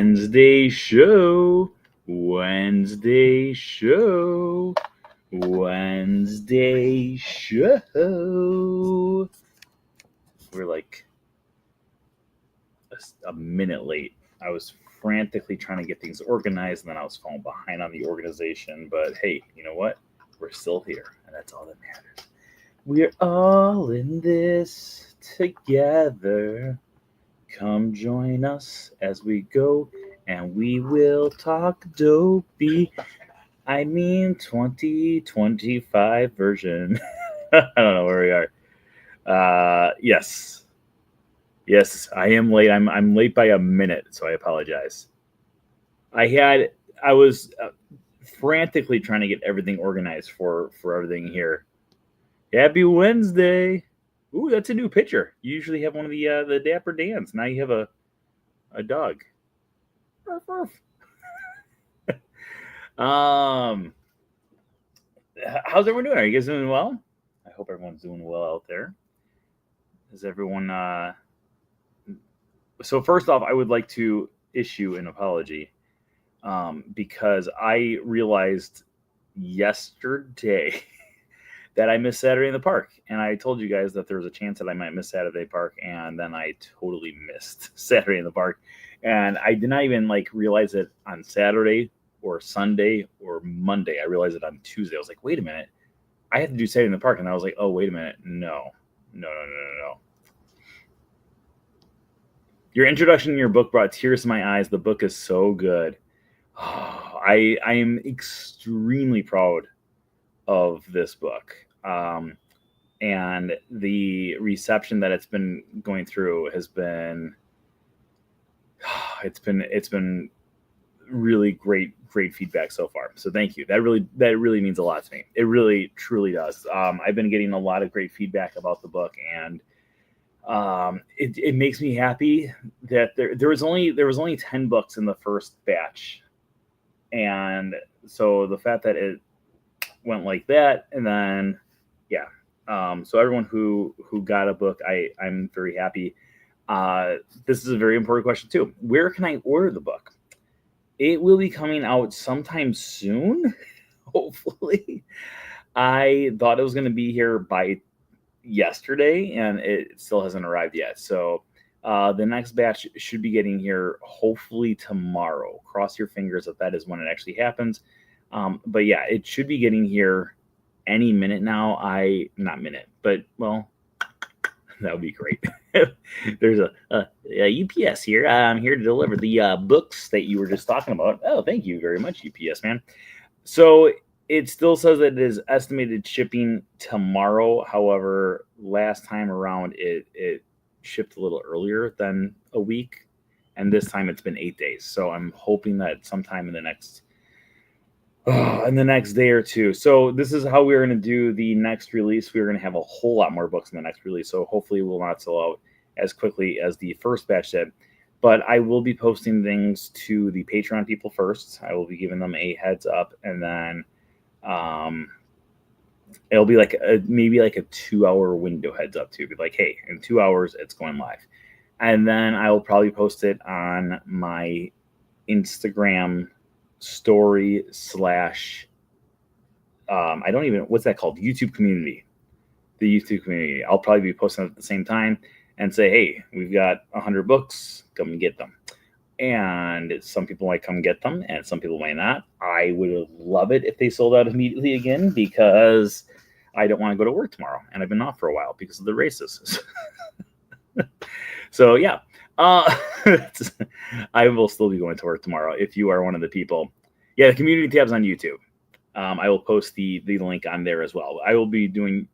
Wednesday show. Wednesday show. Wednesday show. We're like a minute late. I was frantically trying to get things organized, and then I was falling behind on the organization. But hey, you know what? We're still here, and that's all that matters. We're all in this together. Come join us as we go, and we will talk Dopey. I mean 2025 version. I don't know where we are. Yes, I am late. I'm late by a minute, so I apologize. I was frantically trying to get everything organized for everything here. Happy Wednesday. Ooh, that's a new picture. You usually have one of the Dapper Dans. Now you have a dog. Ruff, ruff. How's everyone doing? Are you guys doing well? I hope everyone's doing well out there. Is everyone So first off, I would like to issue an apology because I realized yesterday that I missed Saturday in the Park. And I told you guys that there was a chance that I might miss Saturday Park, and then I totally missed Saturday in the Park. And I did not even realize it on Saturday or Sunday or Monday. I realized it on Tuesday. I was like, wait a minute. I have to do Saturday in the Park. And I was like, oh, wait a minute. No. Your introduction in your book brought tears to my eyes. The book is so good. I am extremely proud of this book. And the reception that it's been going through has been it's been really great feedback so far. So thank you. That really means a lot to me. It really truly does. I've been getting a lot of great feedback about the book, and it makes me happy that there was only 10 books in the first batch. And so the fact that it went like that, and then so everyone who got a book, I'm very happy. This is a very important question too. Where can I order the book? It will be coming out sometime soon, hopefully. I thought it was going to be here by yesterday, and it still hasn't arrived yet. So the next batch should be getting here hopefully tomorrow. Cross your fingers that is when it actually happens. But yeah, it should be getting here any minute now. Not minute, but well, that would be great. There's a UPS here. I'm here to deliver the books that you were just talking about. Oh, thank you very much, UPS man. So it still says that it is estimated shipping tomorrow. However, last time around, it shipped a little earlier than a week, and this time it's been 8 days. So I'm hoping that sometime in the next day or two. So this is how we're going to do the next release. We're going to have a whole lot more books in the next release. So hopefully we'll not sell out as quickly as the first batch did. But I will be posting things to the Patreon people first. I will be giving them a heads up, and then it'll be maybe a 2-hour window heads up too. Be like, hey, in 2 hours it's going live. And then I will probably post it on my Instagram story / I don't even, what's that called? YouTube community. The YouTube community. I'll probably be posting it at the same time and say, hey, we've got 100 books, come and get them. And some people might come get them, and some people might not. I would love it if they sold out immediately again, because I don't want to go to work tomorrow, and I've been off for a while because of the races. So yeah, I will still be going to work tomorrow if you are one of the people. Yeah, the community tab's on YouTube. I will post the link on there as well. I will be doing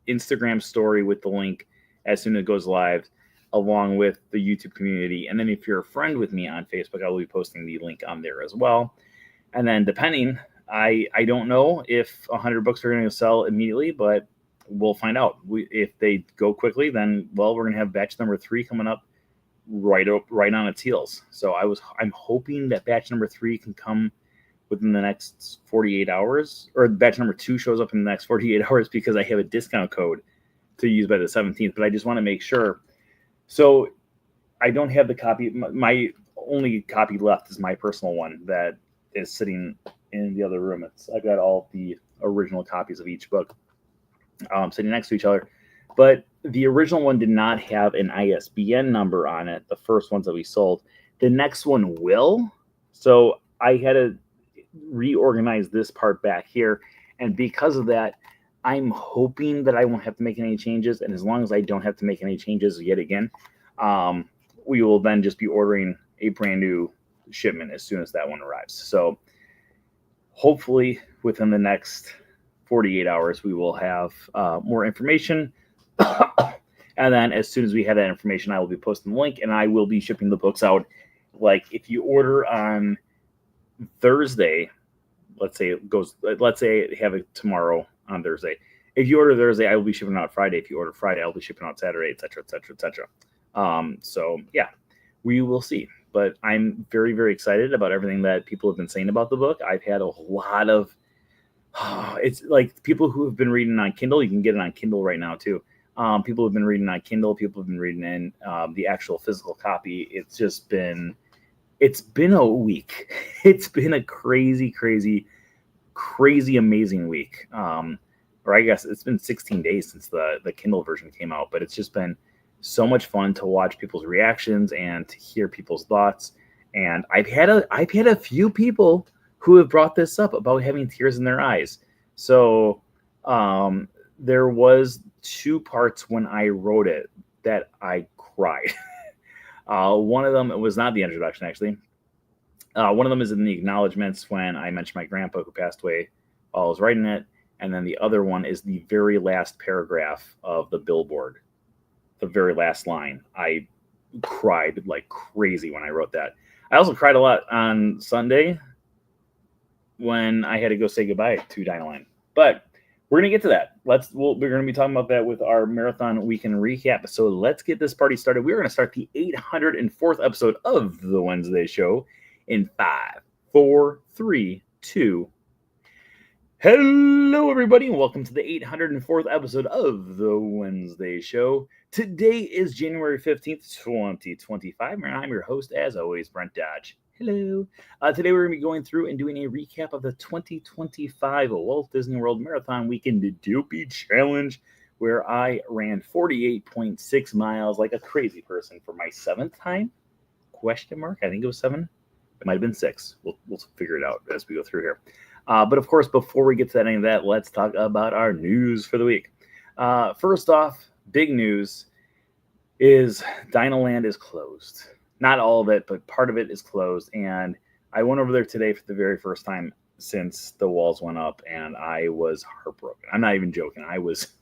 Instagram story with the link as soon as it goes live, along with the YouTube community. And then if you're a friend with me on Facebook, I will be posting the link on there as well. And then depending, I don't know if 100 books are going to sell immediately, but we'll find out. If they go quickly, then, well, we're going to have batch number 3 coming up right on its heels. So I'm hoping that batch number 3 can come within the next 48 hours, or batch number 2 shows up in the next 48 hours, because I have a discount code to use by the 17th. But I just want to make sure. So I don't have the copy. My only copy left is my personal one that is sitting in the other room. I've got all the original copies of each book sitting next to each other. But the original one did not have an ISBN number on it, the first ones that we sold. The next one will. So I had to reorganize this part back here. And because of that, I'm hoping that I won't have to make any changes. And as long as I don't have to make any changes yet again, we will then just be ordering a brand new shipment as soon as that one arrives. So hopefully within the next 48 hours, we will have more information. And then as soon as we have that information, I will be posting the link and I will be shipping the books out. Like if you order on Thursday, let's say have it tomorrow on Thursday. If you order Thursday, I will be shipping out Friday. If you order Friday, I'll be shipping out Saturday, etc., etc., etc. So yeah, we will see. But I'm very, very excited about everything that people have been saying about the book. I've had a lot of, it's like people who have been reading on Kindle. You can get it on Kindle right now too. People have been reading on Kindle. People have been reading in the actual physical copy. It's been a week. It's been a crazy, amazing week. Or I guess it's been 16 days since the Kindle version came out, but it's just been so much fun to watch people's reactions and to hear people's thoughts. And I've had a few people who have brought this up about having tears in their eyes. So there was 2 parts when I wrote it that I cried. One of them, it was not the introduction actually. One of them is in the acknowledgments when I mentioned my grandpa who passed away while I was writing it. And then the other one is the very last paragraph of the billboard. The very last line. I cried like crazy when I wrote that. I also cried a lot on Sunday when I had to go say goodbye to Dynaland. But we're going to get to that. We're going to be talking about that with our marathon weekend recap. So let's get this party started. We're going to start the 804th episode of the Wednesday Show in 5, 4, 3, 2. Hello, everybody, and welcome to the 804th episode of the Wednesday Show. Today is January 15th, 2025, and I'm your host, as always, Brent Dodge. Hello. Today we're going to be going through and doing a recap of the 2025 Walt Disney World Marathon Weekend Dopey Challenge, where I ran 48.6 miles like a crazy person for my 7th time? Question mark? I think it was 7. It might have been 6. We'll figure it out as we go through here. But of course, before we get to any of that, let's talk about our news for the week. First off, big news is Dynaland is closed. Not all of it, but part of it is closed. And I went over there today for the very first time since the walls went up, and I was heartbroken. I'm not even joking. I was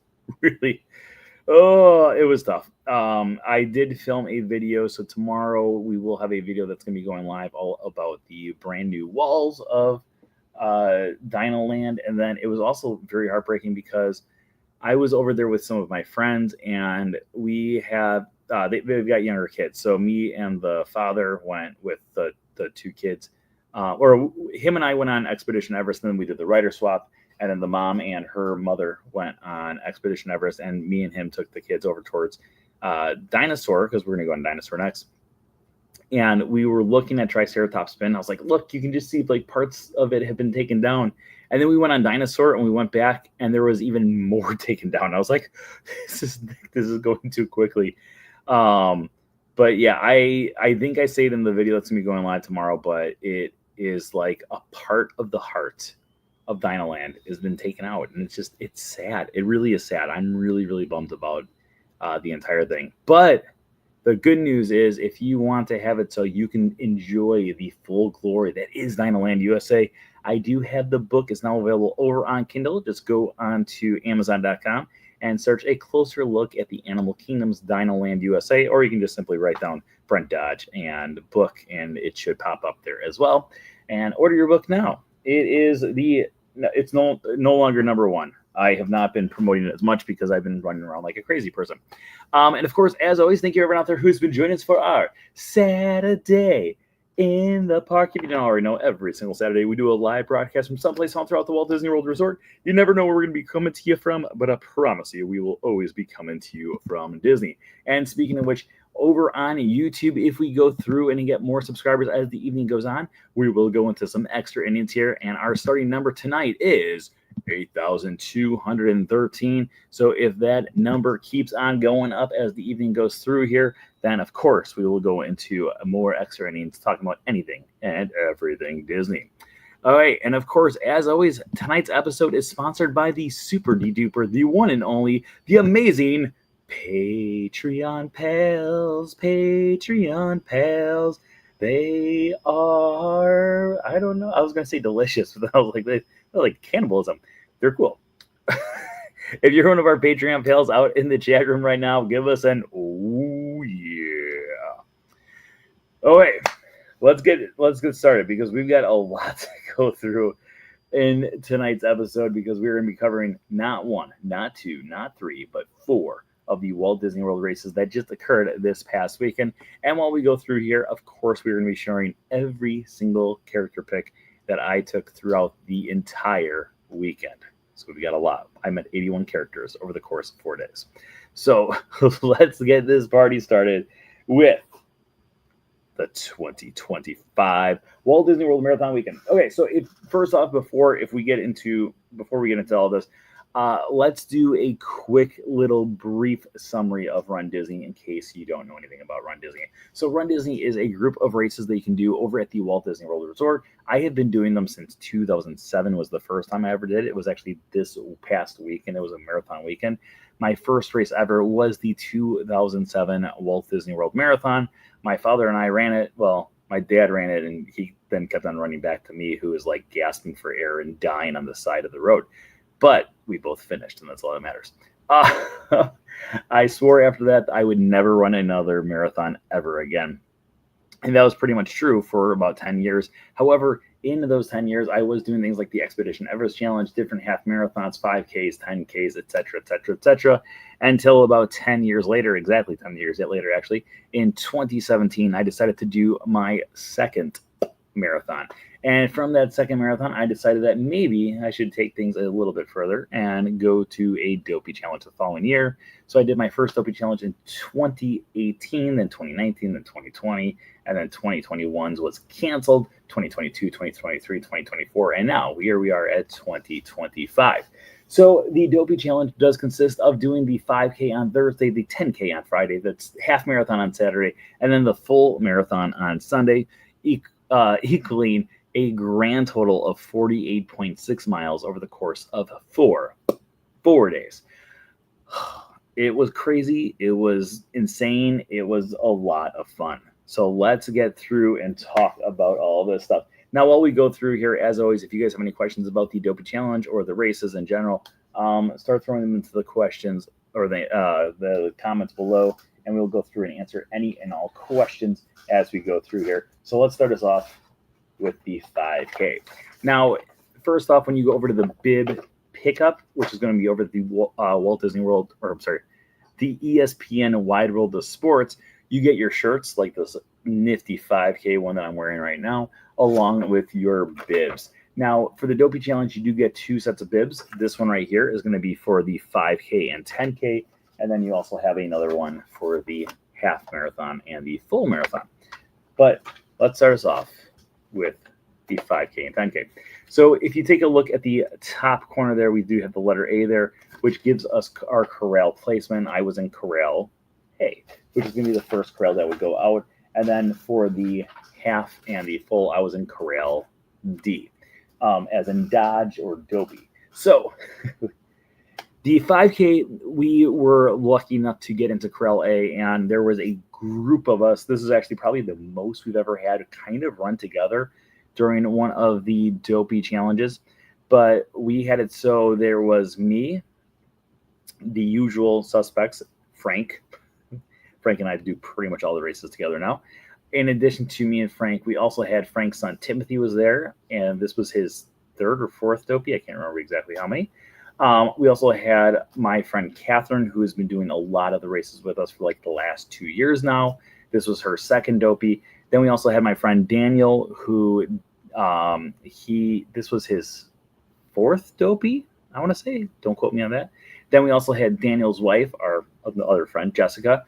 really, it was tough. I did film a video, so tomorrow we will have a video that's going to be going live all about the brand new walls of Dynaland. And then it was also very heartbreaking because I was over there with some of my friends, and we have they've got younger kids. So me and the father went with the 2 kids, or him and I went on Expedition Everest, and then we did the rider swap, and then the mom and her mother went on Expedition Everest, and me and him took the kids over towards Dinosaur, because we're going to go on Dinosaur next. And we were looking at Triceratops Spin. I was like, look, you can just see like parts of it have been taken down. And then we went on Dinosaur and we went back and there was even more taken down. I was like, this is going too quickly. But yeah, I think I say it in the video that's going to be going live tomorrow, but it is like a part of the heart of Dynaland has been taken out. And it's sad. It really is sad. I'm really, really bummed about the entire thing. But the good news is if you want to have it so you can enjoy the full glory that is Dynaland USA, I do have the book. It's now available over on Kindle. Just go on to Amazon.com and search A Closer Look at the Animal Kingdom's Dynaland USA, or you can just simply write down Brent Dodge and book, and it should pop up there as well. And order your book now. It's no longer number 1. I have not been promoting it as much because I've been running around like a crazy person. And of course, as always, thank you everyone out there who's been joining us for our Saturday in the Park. If you don't already know, every single Saturday we do a live broadcast from someplace all throughout the Walt Disney World Resort. You never know where we're going to be coming to you from, but I promise you we will always be coming to you from Disney. And speaking of which, Over on YouTube, if we go through and get more subscribers as the evening goes on, we will go into some extra innings here. And our starting number tonight is 8,213. So if that number keeps on going up as the evening goes through here, then of course we will go into more extra innings talking about anything and everything Disney. All right, and of course, as always, tonight's episode is sponsored by the super duper, the one and only, the amazing Patreon pals. Patreon pals. They are, I don't know, I was going to say delicious, but I was like, they're like cannibalism. They're cool. If you're one of our Patreon pals out in the chat room right now, give us an oh yeah. All right. Let's get started because we've got a lot to go through in tonight's episode because we're going to be covering not one, not two, not three, but 4 of the Walt Disney World races that just occurred this past weekend. And while we go through here, of course, we're going to be sharing every single character pick that I took throughout the entire weekend. So we got a lot. I met 81 characters over the course of 4 days. So let's get this party started with the 2025 Walt Disney World Marathon Weekend. Okay, so before we get into all this, let's do a quick little brief summary of Run Disney in case you don't know anything about Run Disney. So Run Disney is a group of races that you can do over at the Walt Disney World Resort. I have been doing them since 2007 was the first time I ever did it. It was actually this past weekend. It was a marathon weekend. My first race ever was the 2007 Walt Disney World Marathon. My father and I ran it. Well, my dad ran it, and he then kept on running back to me, who was like gasping for air and dying on the side of the road. But we both finished, and that's all that matters. I swore after that I would never run another marathon ever again. And that was pretty much true for about 10 years. However, in those 10 years, I was doing things like the Expedition Everest Challenge, different half marathons, 5Ks, 10Ks, etc., until about 10 years later, exactly 10 years later, actually, in 2017, I decided to do my second marathon. And from that second marathon, I decided that maybe I should take things a little bit further and go to a Dopey challenge the following year. So I did my first Dopey challenge in 2018, then 2019, then 2020, and then 2021 was canceled, 2022, 2023, 2024, and now here we are at 2025. So the Dopey challenge does consist of doing the 5K on Thursday, the 10K on Friday, that's half marathon on Saturday, and then the full marathon on Sunday, equaling a grand total of 48.6 miles over the course of 4 days. It was crazy. It was insane. It was a lot of fun. So let's get through and talk about all this stuff. Now, while we go through here, as always, if you guys have any questions about the Dopey Challenge or the races in general, start throwing them into the questions or the comments below, and we'll go through and answer any and all questions as we go through here. So let's start us off with the 5K. Now, first off, when you go over to the bib pickup, which is going to be over at the Walt Disney World, the ESPN Wide World of Sports, you get your shirts like this nifty 5K one that I'm wearing right now, along with your bibs. Now, for the Dopey Challenge, you do get 2 sets of bibs. This one right here is going to be for the 5K and 10K, and then you also have another one for the half marathon and the full marathon. But let's start us off with the 5K and 10K. So if you take a look at the top corner there, we do have the letter A there, which gives us our corral placement. I was in corral A, which is going to be the first corral that would go out. And then for the half and the full, I was in corral D, as in Dodge or Dopey. So the 5K, we were lucky enough to get into corral A, and there was a group of us. This is actually probably the most we've ever had kind of run together during one of the Dopey challenges. But we had it so there was me, the usual suspects, Frank. Frank and I do pretty much all the races together now. In addition to me and Frank, we also had Frank's son Timothy was there, and this was his 3rd or 4th Dopey. I can't remember exactly how many. We also had my friend Catherine, who has been doing a lot of the races with us for like the last 2 years now. This was her 2nd Dopey. Then we also had my friend Daniel, who this was his 4th Dopey, I want to say. Don't quote me on that. Then we also had Daniel's wife, our other friend, Jessica.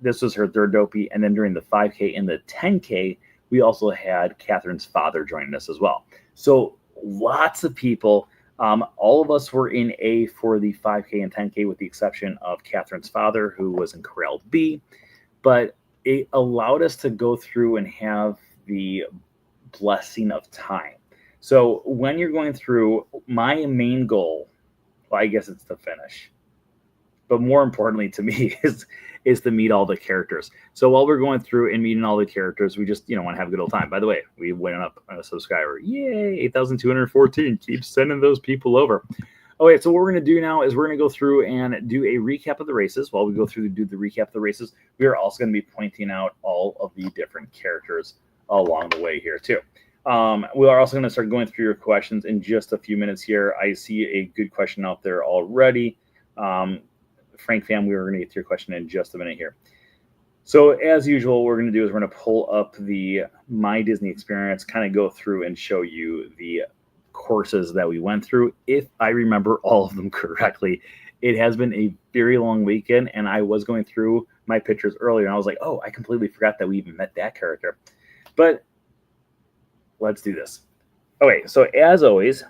this was her third Dopey. And then during the 5K and the 10K, we also had Catherine's father joining us as well. So lots of people. All of us were in A for the 5K and 10K, with the exception of Catherine's father, who was in Corral B. But it allowed us to go through and have the blessing of time. So when you're going through, my main goal, well, I guess it's to finish, but more importantly to me is to meet all the characters. So while we're going through and meeting all the characters, we just want to have a good old time. By the way, we went up a subscriber. Yay, 8,214. Keep sending those people over. Okay, so what we're going to do now is we're going to go through and do a recap of the races. While we go through to do the recap of the races, we are also going to be pointing out all of the different characters along the way here too. We are also going to start going through your questions in just a few minutes here. I see a good question out there already. Frank Fam, we are going to get to your question in just a minute here. So as usual, what we're going to do is we're going to pull up the My Disney Experience, kind of go through and show you the courses that we went through. If I remember all of them correctly, it has been a very long weekend, and I was going through my pictures earlier, and I was like, oh, I completely forgot that we even met that character. But let's do this. Okay, so as always,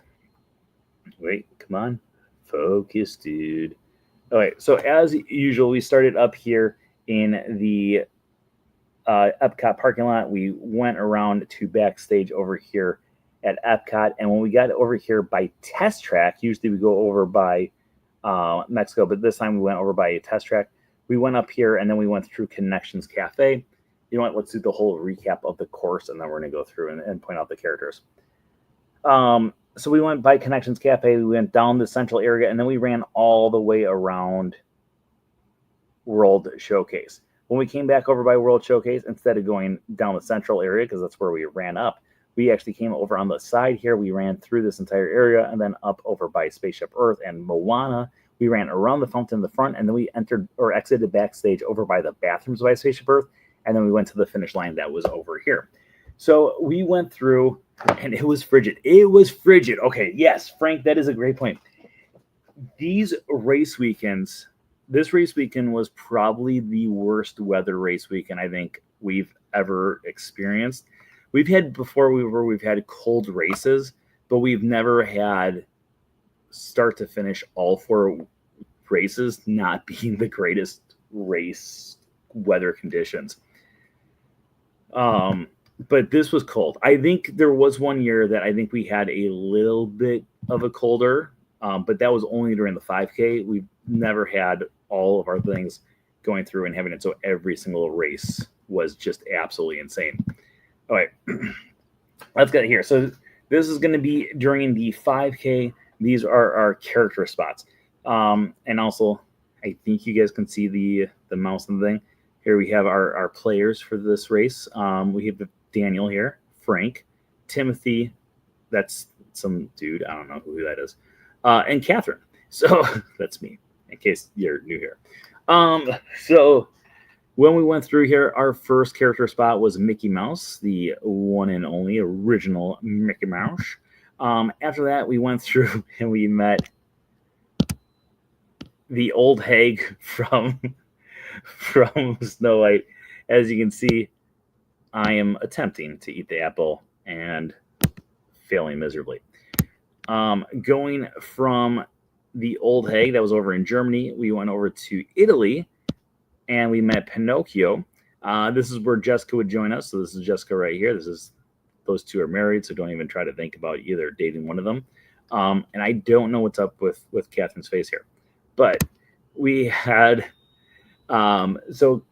wait, come on, focus, dude. Okay, so as usual, we started up here in the Epcot parking lot. We went around to backstage over here at Epcot, and when we got over here by Test Track, usually we go over by Mexico, but this time we went over by Test Track. We went up here, and then we went through Connections Cafe. You know what? Let's do the whole recap of the course, and then we're going to go through and point out the characters. So we went by Connections Cafe. We went down the central area, and then we ran all the way around World Showcase. When we came back over by World Showcase, instead of going down the central area, because that's where we ran up, we actually came over on the side here. We ran through this entire area, and then up over by Spaceship Earth and Moana. We ran around the fountain in the front, and then we entered or exited backstage over by the bathrooms by Spaceship Earth, and then we went to the finish line that was over here. So we went through, and it was frigid. It was frigid. Okay, yes, Frank, that is a great point. These race weekends, this race weekend was probably the worst weather race weekend I think we've ever experienced. We've had before we've had cold races, but we've never had start to finish all 4 races not being the greatest race weather conditions. But this was cold. I think there was one year that I think we had a little bit of a colder, but that was only during the 5K. We've never had all of our things going through and having it so every single race was just absolutely insane. All right, let's get it here. So this is going to be during the 5K. These are our character spots. And also, I think you guys can see the mouse and the thing. Here we have our players for this race. We have Daniel here, Frank, Timothy, that's some dude, I don't know who that is, and Catherine. So that's me, in case you're new here. So when we went through here, our first character spot was Mickey Mouse, the one and only original Mickey Mouse. After that, we went through and we met the old hag from Snow White. As you can see, I am attempting to eat the apple and failing miserably. Going from the old hag that was over in Germany, we went over to Italy and we met Pinocchio. This is where Jessica would join us. So this is Jessica right here. Those two are married, so don't even try to think about either dating one of them. And I don't know what's up with Catherine's face here. But we had so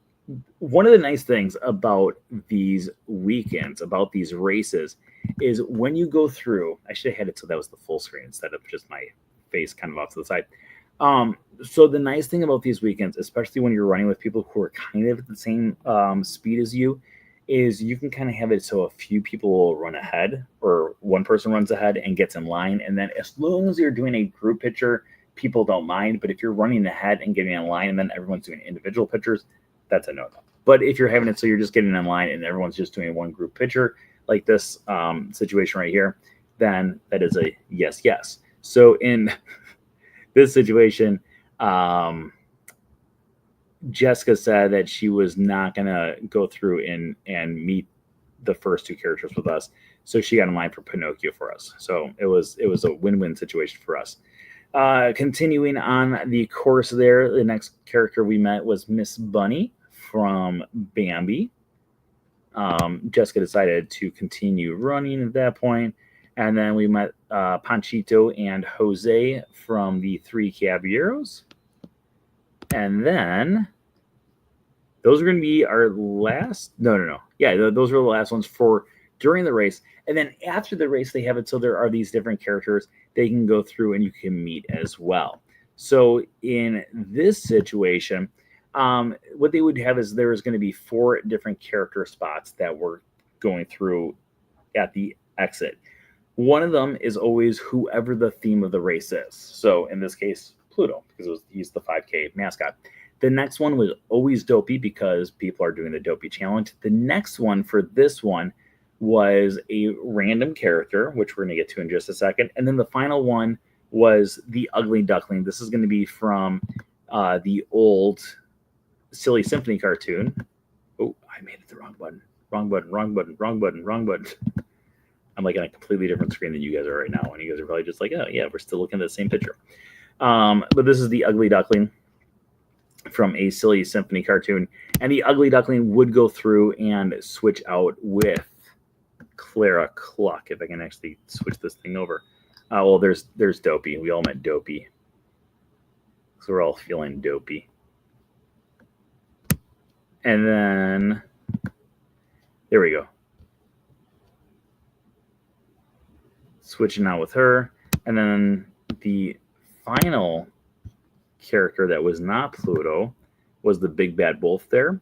one of the nice things about these weekends, about these races, is when you go through, I should have had it so that was the full screen instead of just my face kind of off to the side. So the nice thing about these weekends, especially when you're running with people who are kind of at the same speed as you, is you can kind of have it so a few people will run ahead, or one person runs ahead and gets in line. And then as long as you're doing a group picture, people don't mind. But if you're running ahead and getting in line and then everyone's doing individual pictures, that's a no-no. But if you're having it so you're just getting in line and everyone's just doing one group picture, like this situation right here, then that is a yes. So in this situation, Jessica said that she was not going to go through and meet the first two characters with us, so she got in line for Pinocchio for us. So it was a win-win situation for us. Continuing on the course there, the next character we met was Miss Bunny from Bambi. Jessica decided to continue running at that point, and then we met Panchito and Jose from the Three Caballeros. And then those are going to be our last. No. Yeah, those are the last ones for during the race. And then after the race, they have it so there are these different characters they can go through and you can meet as well. So in this situation, what they would have is there is going to be 4 different character spots that we're going through at the exit. One of them is always whoever the theme of the race is. So in this case, Pluto, because he's the 5K mascot. The next one was always Dopey because people are doing the Dopey challenge. The next one for this one was a random character, which we're going to get to in just a second. And then the final one was the Ugly Duckling. This is going to be from the old Silly Symphony cartoon. Oh, I made it the wrong button. Wrong button. I'm like on a completely different screen than you guys are right now. And you guys are probably just like, oh, yeah, we're still looking at the same picture. But this is the Ugly Duckling from a Silly Symphony cartoon. And the Ugly Duckling would go through and switch out with Clara Cluck, if I can actually switch this thing over. Well, there's Dopey. We all met Dopey. So we're all feeling dopey. And then, there we go. Switching out with her. And then the final character that was not Pluto was the Big Bad Wolf there.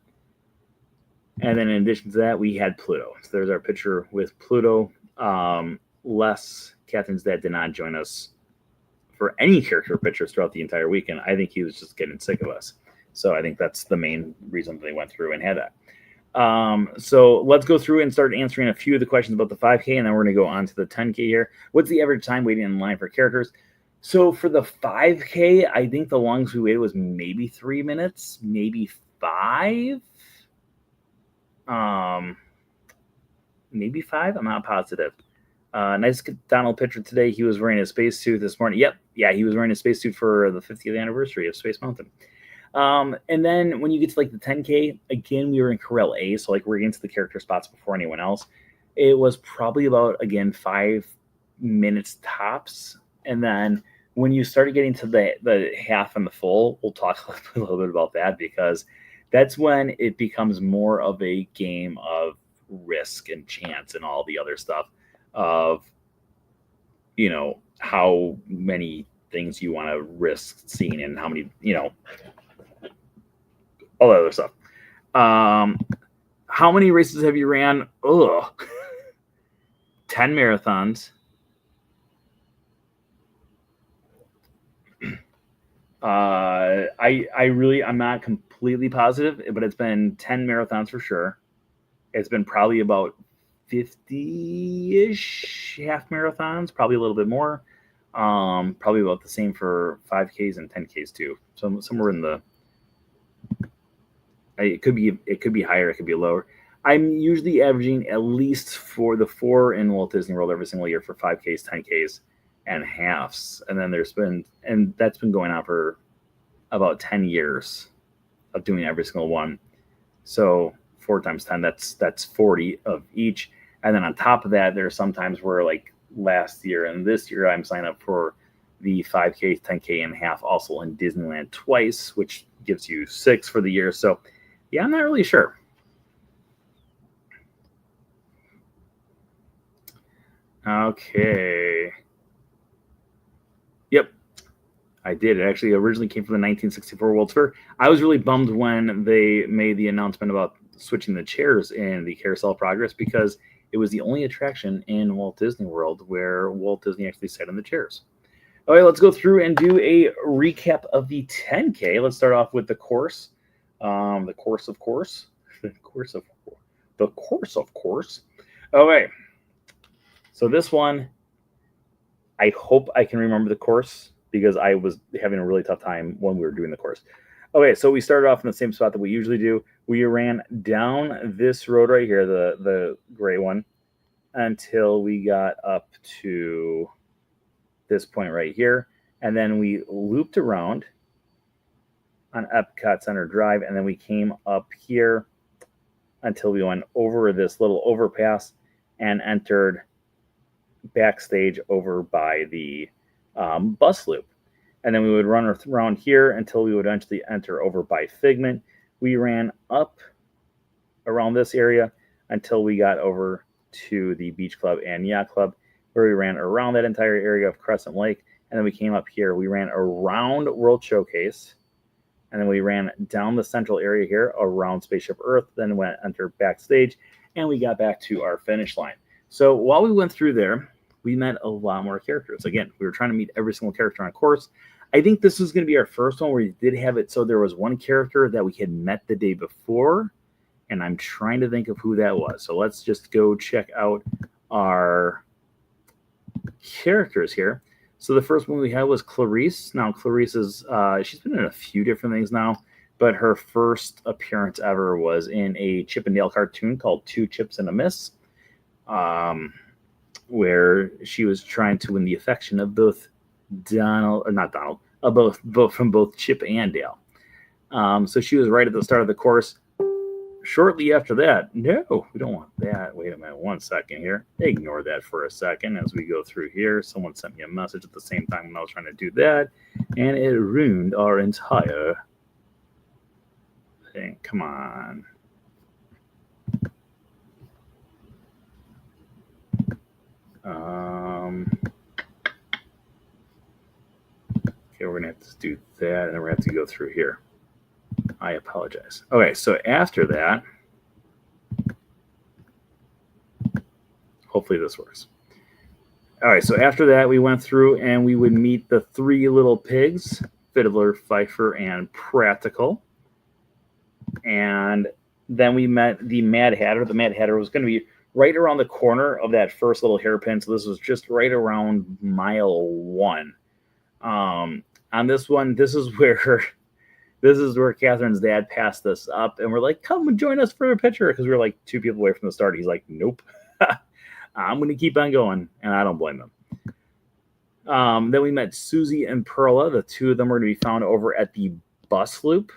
And then in addition to that, we had Pluto. So there's our picture with Pluto. Les, Catherine's dad, did not join us for any character pictures throughout the entire weekend. I think he was just getting sick of us. So I think that's the main reason they went through and had that. So let's go through and start answering a few of the questions about the 5K, and then we're going to go on to the 10K here. What's the average time waiting in line for characters? So for the 5K, I think the longest we waited was maybe 3 minutes, maybe 5. Maybe 5. I'm not positive. Nice Donald picture today. He was wearing a spacesuit this morning. Yep. Yeah, he was wearing a spacesuit for the 50th anniversary of Space Mountain. And then when you get to like the 10K, again, we were in Corral A. So like we're into the character spots before anyone else. It was probably about, again, 5 minutes tops. And then when you started getting to the half and the full, we'll talk a little bit about that because that's when it becomes more of a game of risk and chance and all the other stuff of, how many things you want to risk seeing and how many, all that other stuff. How many races have you ran? 10 marathons. I'm not completely positive, but it's been 10 marathons for sure. It's been probably about 50-ish half marathons, probably a little bit more. Probably about the same for 5Ks and 10Ks too. So somewhere in the, it could be higher, it could be lower. I'm usually averaging at least for the 4 in Walt Disney World every single year for 5Ks, 10Ks, and halves. And then that's been going on for about 10 years of doing every single one. So 4 times 10, that's 40 of each. And then on top of that, there's sometimes where like last year and this year, I'm signed up for the 5K, 10K, and half also in Disneyland twice, which gives you 6 for the year. So yeah, I'm not really sure. Okay. Yep, I did. It actually originally came from the 1964 World's Fair. I was really bummed when they made the announcement about switching the chairs in the Carousel of Progress because it was the only attraction in Walt Disney World where Walt Disney actually sat in the chairs. All right, let's go through and do a recap of the 10K. Let's start off with the course. The course, of course. Okay. So this one, I hope I can remember the course because I was having a really tough time when we were doing the course. Okay, so we started off in the same spot that we usually do. We ran down this road right here, the gray one, until we got up to this point right here, and then we looped around on Epcot Center Drive, and then we came up here until we went over this little overpass and entered backstage over by the bus loop. And then we would run around here until we would eventually enter over by Figment. We ran up around this area until we got over to the Beach Club and Yacht Club, where we ran around that entire area of Crescent Lake. And then we came up here. We ran around World Showcase, and then we ran down the central area here around Spaceship Earth, then went entered backstage, and we got back to our finish line. So while we went through there, we met a lot more characters. Again, we were trying to meet every single character on course. I think this was going to be our first one where we did have it. So there was one character that we had met the day before, and I'm trying to think of who that was. So let's just go check out our characters here. So the first one we had was Clarice. Now Clarice is she's been in a few different things now, but her first appearance ever was in a Chip and Dale cartoon called Two Chips and a Miss, where she was trying to win the affection of both both from both Chip and Dale. So she was right at the start of the course. Shortly after that, no, we don't want that. Wait a minute, 1 second here. Ignore that for a second as we go through here. Someone sent me a message at the same time when I was trying to do that, and it ruined our entire thing. Come on. Okay, we're going to have to do that, and then we're going to have to go through here. I apologize. Okay, so after that, hopefully this works. All right, so after that, we went through and we would meet the three little pigs, Fiddler, Pfeiffer, and Practical. And then we met the Mad Hatter. The Mad Hatter was going to be right around the corner of that first little hairpin. So this was just right around mile 1. On this one, this is where Catherine's dad passed us up, and we're like, come and join us for a picture, because we were like 2 people away from the start. He's like, nope. I'm going to keep on going, and I don't blame them. Then we met Susie and Perla. The 2 of them were going to be found over at the bus loop.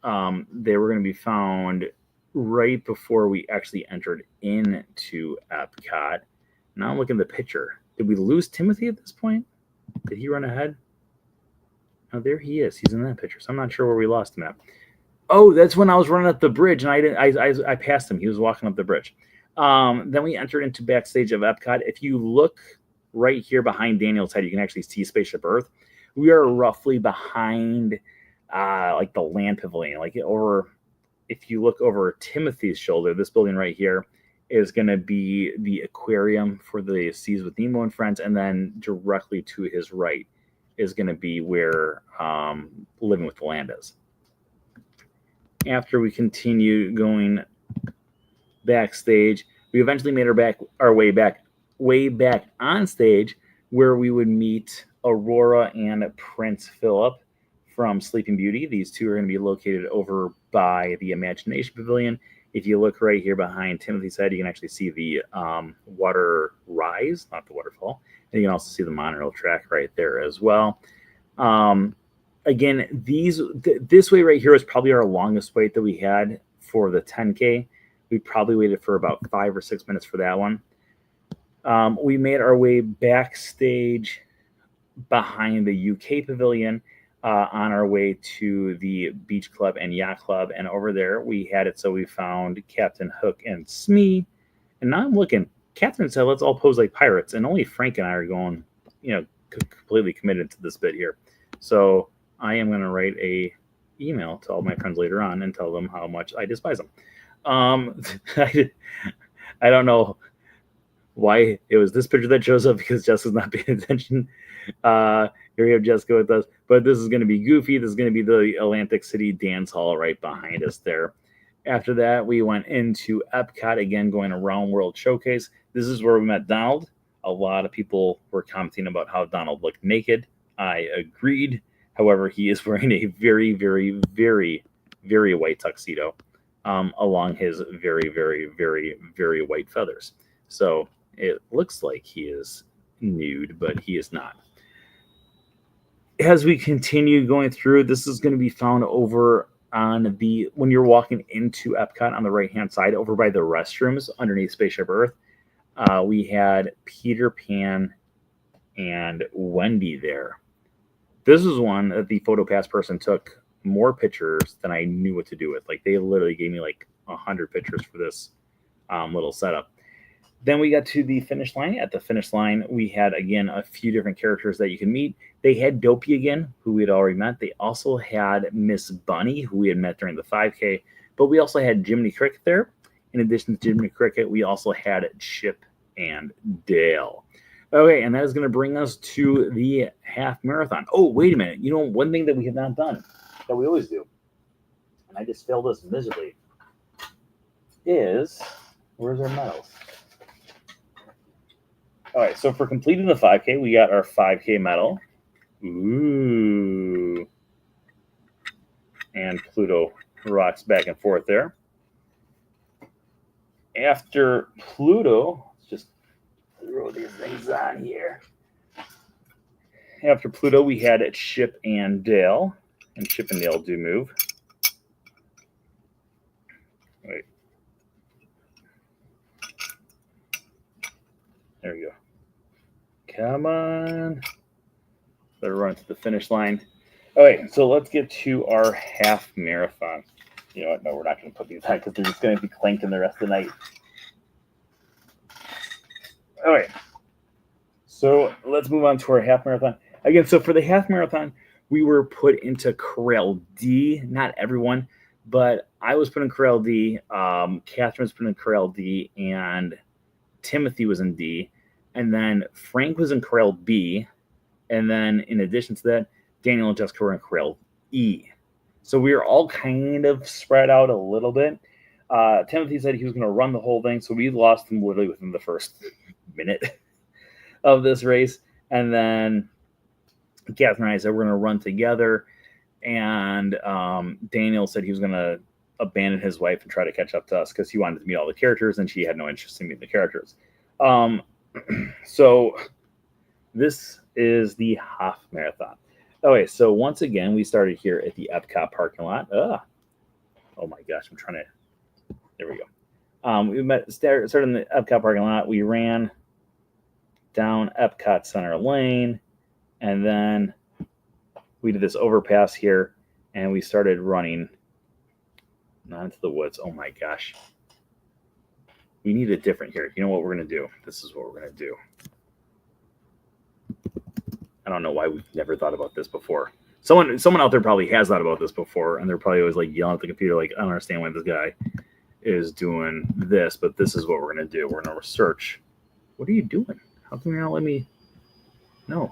They were going to be found right before we actually entered into Epcot. Now I'm looking at the picture. Did we lose Timothy at this point? Did he run ahead? Oh, there he is. He's in that picture. So I'm not sure where we lost him at. Oh, that's when I was running up the bridge, and I passed him. He was walking up the bridge. Then we entered into backstage of Epcot. If you look right here behind Daniel's head, you can actually see Spaceship Earth. We are roughly behind like the land pavilion. Like over, if you look over Timothy's shoulder, this building right here is going to be the aquarium for the Seas with Nemo and Friends, and then directly to his right is going to be where Living with the Land is. After we continue going backstage, we eventually made our way back on stage, where we would meet Aurora and Prince Philip from Sleeping Beauty. These 2 are going to be located over by the Imagination Pavilion. If you look right here behind Timothy's head, you can actually see the water rise, not the waterfall. And you can also see the monorail track right there as well. Again, this way right here is probably our longest wait that we had for the 10K. We probably waited for about 5 or 6 minutes for that one. We made our way backstage behind the UK Pavilion on our way to the Beach Club and Yacht Club. And over there, we had it so we found Captain Hook and Smee. And now I'm looking. Catherine said, let's all pose like pirates. And only Frank and I are going, completely committed to this bit here. So I am going to write a email to all my friends later on and tell them how much I despise them. I don't know why it was this picture that shows up, because Jessica's not paying attention. Here we have Jessica with us, but this is going to be Goofy. This is going to be the Atlantic City Dance Hall right behind us there. After that, we went into Epcot, again, going around World Showcase. This is where we met Donald. A lot of people were commenting about how Donald looked naked. I agreed. However, he is wearing a very, very, very, very white tuxedo along his very, very, very, very white feathers. So it looks like he is nude, but he is not. As we continue going through, this is going to be found over on the, when you're walking into Epcot on the right hand side, over by the restrooms underneath Spaceship Earth. We had Peter Pan and Wendy there. This is one that the PhotoPass person took more pictures than I knew what to do with. Like, they literally gave me like 100 pictures for this little setup. Then we got to the finish line. At the finish line, we had, again, a few different characters that you can meet. They had Dopey again, who we had already met. They also had Miss Bunny, who we had met during the 5K. But we also had Jiminy Cricket there. In addition to Jiminy Cricket, we also had Chip and Dale. Okay, and that is going to bring us to the half marathon. Oh, wait a minute. You know, one thing that we have not done, that we always do, and I just failed this miserably, is, where's our medals? All right, so for completing the 5K, we got our 5K medal. Ooh. And Pluto rocks back and forth there. After Pluto, let's just throw these things on here. After Pluto, we had Chip and Dale. And Chip and Dale do move. Wait. There we go. Come on. Better run to the finish line. Okay, so let's get to our half marathon. You know what? No, we're not going to put these on because they're just going to be clanking the rest of the night. All right. So let's move on to our half marathon. Again, so for the half marathon, we were put into Corral D. Not everyone, but I was put in Corral D. Catherine was put in Corral D. And Timothy was in D. And then Frank was in Corral B. And then in addition to that, Daniel and Jessica were in Corral E. So we were all kind of spread out a little bit. Timothy said he was going to run the whole thing, so we lost him literally within the first minute of this race. And then Catherine and I said we're going to run together. And Daniel said he was going to abandon his wife and try to catch up to us because he wanted to meet all the characters, and she had no interest in meeting the characters. So this is the half marathon. Okay, so once again, we started here at the Epcot parking lot. Oh my gosh, I'm trying to. There we go. Started in the Epcot parking lot. We ran down Epcot Center Lane, and then we did this overpass here, and we started running into the woods. Oh my gosh. We need it different here. You know what we're going to do? This is what we're going to do. I don't know why we've never thought about this before. Someone out there probably has thought about this before, and they're probably always like yelling at the computer, like, I don't understand why this guy is doing this, but this is what we're going to do. We're going to research. What are you doing? How come you're not letting me? No.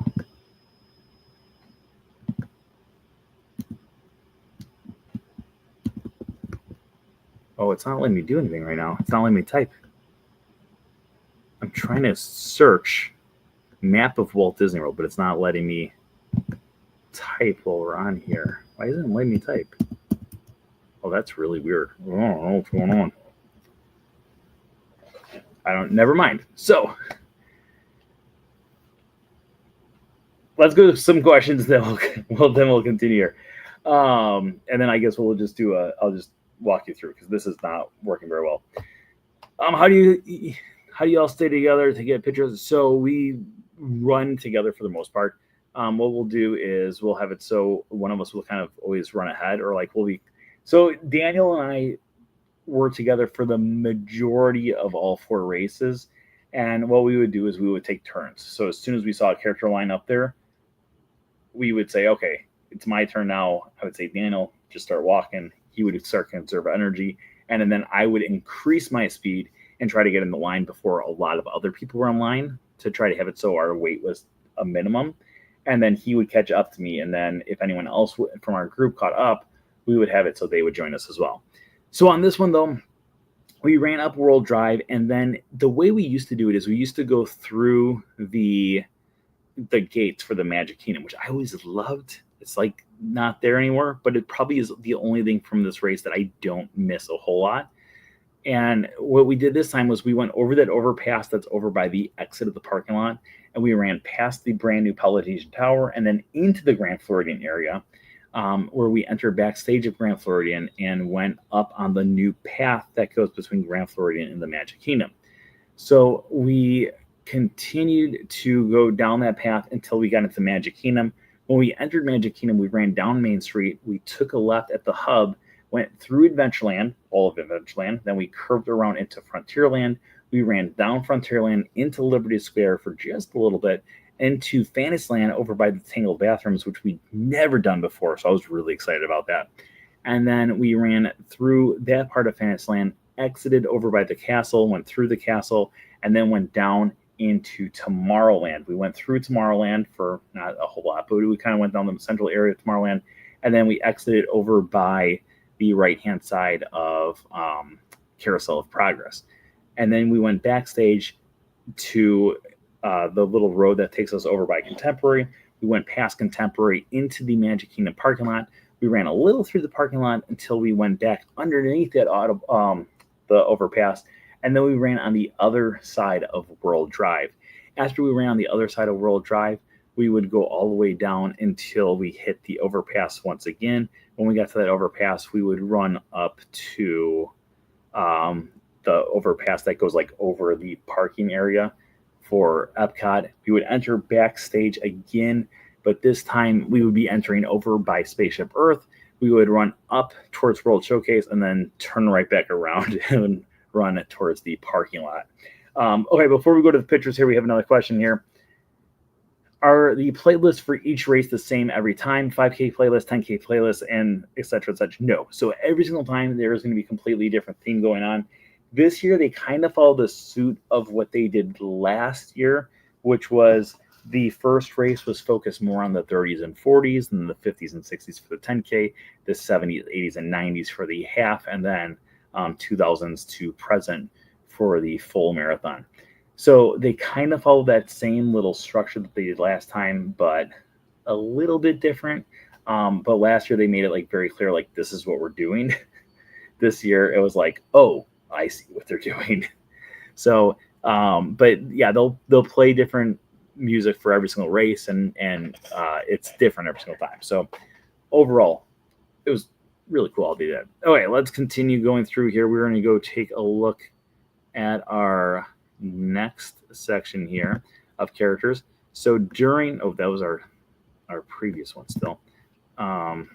Oh, it's not letting me do anything right now. It's not letting me type. I'm trying to search map of Walt Disney World, but it's not letting me type while we're on here. Why isn't it letting me type? Oh, that's really weird. I don't know what's going on. Never mind. So let's go to some questions, then we'll continue here. And then I guess we'll just do I'll just walk you through because this is not working very well. How do you all stay together to get pictures? So we run together for the most part. What we'll do is we'll have it so one of us will kind of always run ahead, or like so Daniel and I were together for the majority of all 4 races. And what we would do is we would take turns. So as soon as we saw a character line up there, we would say, okay, it's my turn now. I would say, Daniel, just start walking. He would start to conserve energy. And then I would increase my speed and try to get in the line before a lot of other people were in line to try to have it so our wait was a minimum. And then he would catch up to me. And then if anyone else from our group caught up, we would have it so they would join us as well. So on this one, though, we ran up World Drive. And then the way we used to do it is we used to go through the gates for the Magic Kingdom, which I always loved. it's like not there anymore, but it probably is the only thing from this race that I don't miss a whole lot. And what we did this time was we went over that overpass that's over by the exit of the parking lot, and we ran past the brand new Polynesian Tower and then into the Grand Floridian area, where we entered backstage of Grand Floridian and went up on the new path that goes between Grand Floridian and the Magic Kingdom. So we continued to go down that path until we got into Magic Kingdom. When we entered Magic Kingdom, we ran down Main Street. We took a left at the hub, went through Adventureland, all of Adventureland. Then we curved around into Frontierland. We ran down Frontierland into Liberty Square for just a little bit, into Fantasyland over by the Tangled Bathrooms, which we'd never done before. So I was really excited about that. And then we ran through that part of Fantasyland, exited over by the castle, went through the castle, and then went down into Tomorrowland. We went through Tomorrowland for not a whole lot, but we kind of went down the central area of Tomorrowland, and then we exited over by the right-hand side of Carousel of Progress. And then we went backstage to the little road that takes us over by Contemporary. We went past Contemporary into the Magic Kingdom parking lot. We ran a little through the parking lot until we went back underneath that the overpass, and then we ran on the other side of World Drive. After we ran on the other side of World Drive, we would go all the way down until we hit the overpass once again. When we got to that overpass, we would run up to the overpass that goes like over the parking area for Epcot. We would enter backstage again, but this time we would be entering over by Spaceship Earth. We would run up towards World Showcase and then turn right back around and run towards the parking lot. Okay, before we go to the pictures here, we have another question here. Are the playlists for each race the same every time? 5K playlist, 10K playlist, and et cetera, et cetera? No. So every single time there is going to be a completely different theme going on. This year, they kind of follow the suit of what they did last year, which was the first race was focused more on the 30s and 40s, and the 50s and 60s for the 10K, the 70s, 80s, and 90s for the half, and then 2000s to present for the full marathon. So they kind of follow that same little structure that they did last time, but a little bit different. But last year they made it like very clear, like this is what we're doing. This year it was like, oh, I see what they're doing. So, but yeah, they'll play different music for every single race, and it's different every single time. So overall, it was really cool. I'll do that. Okay, let's continue going through here. We're going to go take a look at our next section here of characters. So during that was our previous one still. So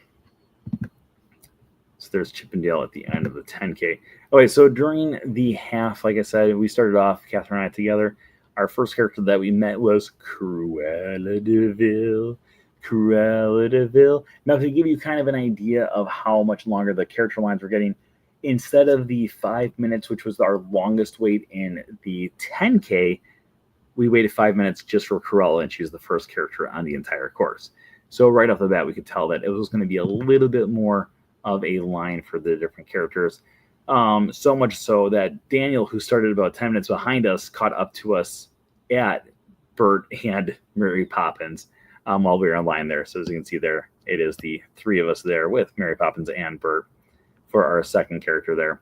there's Chippendale at the end of the 10K. Okay, so during the half, like I said, we started off, Catherine and I together. Our first character that we met was Cruella de Vil. Cruella de Vil. Now, to give you kind of an idea of how much longer the character lines were getting, instead of the 5 minutes, which was our longest wait in the 10K, we waited 5 minutes just for Cruella, and she was the first character on the entire course. So right off the bat, we could tell that it was going to be a little bit more of a line for the different characters. So much so that Daniel, who started about 10 minutes behind us, caught up to us at Bert and Mary Poppins while we were in line there. So as you can see there, it is the three of us there with Mary Poppins and Bert for our second character there.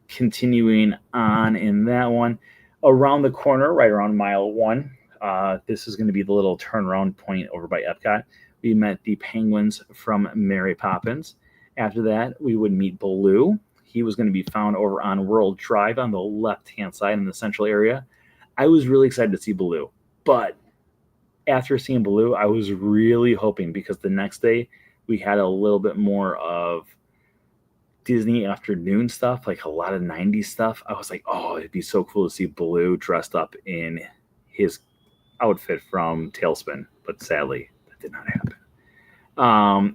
Continuing on in that one, around the corner, right around mile 1, this is going to be the little turnaround point over by Epcot. We met the penguins from Mary Poppins. After that, we would meet Baloo. He was going to be found over on World Drive on the left-hand side in the central area. I was really excited to see Baloo, but after seeing Baloo, I was really hoping, because the next day we had a little bit more of Disney afternoon stuff, like a lot of 90s stuff. I was like, oh, it'd be so cool to see Baloo dressed up in his outfit from Tailspin, but sadly, that did not happen.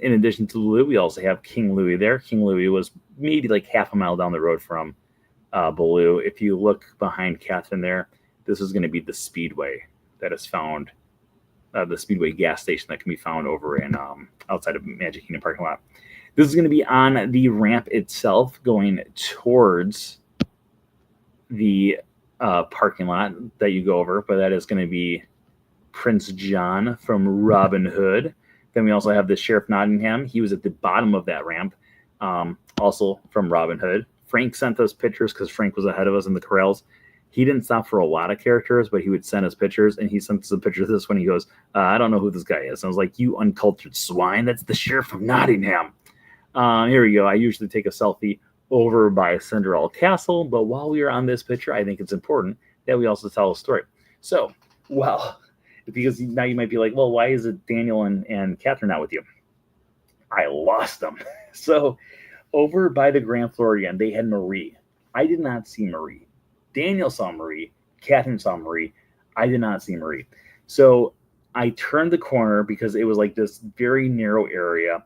In addition to Louis, we also have King Louis there. King Louis was maybe like half a mile down the road from Baloo. If you look behind Catherine there, this is going to be the Speedway that is found, the Speedway gas station that can be found over in outside of Magic Kingdom parking lot. This is going to be on the ramp itself going towards the parking lot that you go over, but that is going to be Prince John from Robin Hood. Then we also have the Sheriff Nottingham. He was at the bottom of that ramp, also from Robin Hood. Frank sent us pictures because Frank was ahead of us in the corrals. He didn't stop for a lot of characters, but he would send us pictures, and he sent us a picture of this one. He goes, I don't know who this guy is. And I was like, you uncultured swine. That's the Sheriff of Nottingham. Here we go. I usually take a selfie over by Cinderella Castle, but while we are on this picture, I think it's important that we also tell a story. So, well, because now you might be like, well, why is it Daniel and Catherine not with you? I lost them. So over by the Grand Floridian, they had Marie. I did not see Marie. Daniel saw Marie. Catherine saw Marie. I did not see Marie. So I turned the corner because it was like this very narrow area,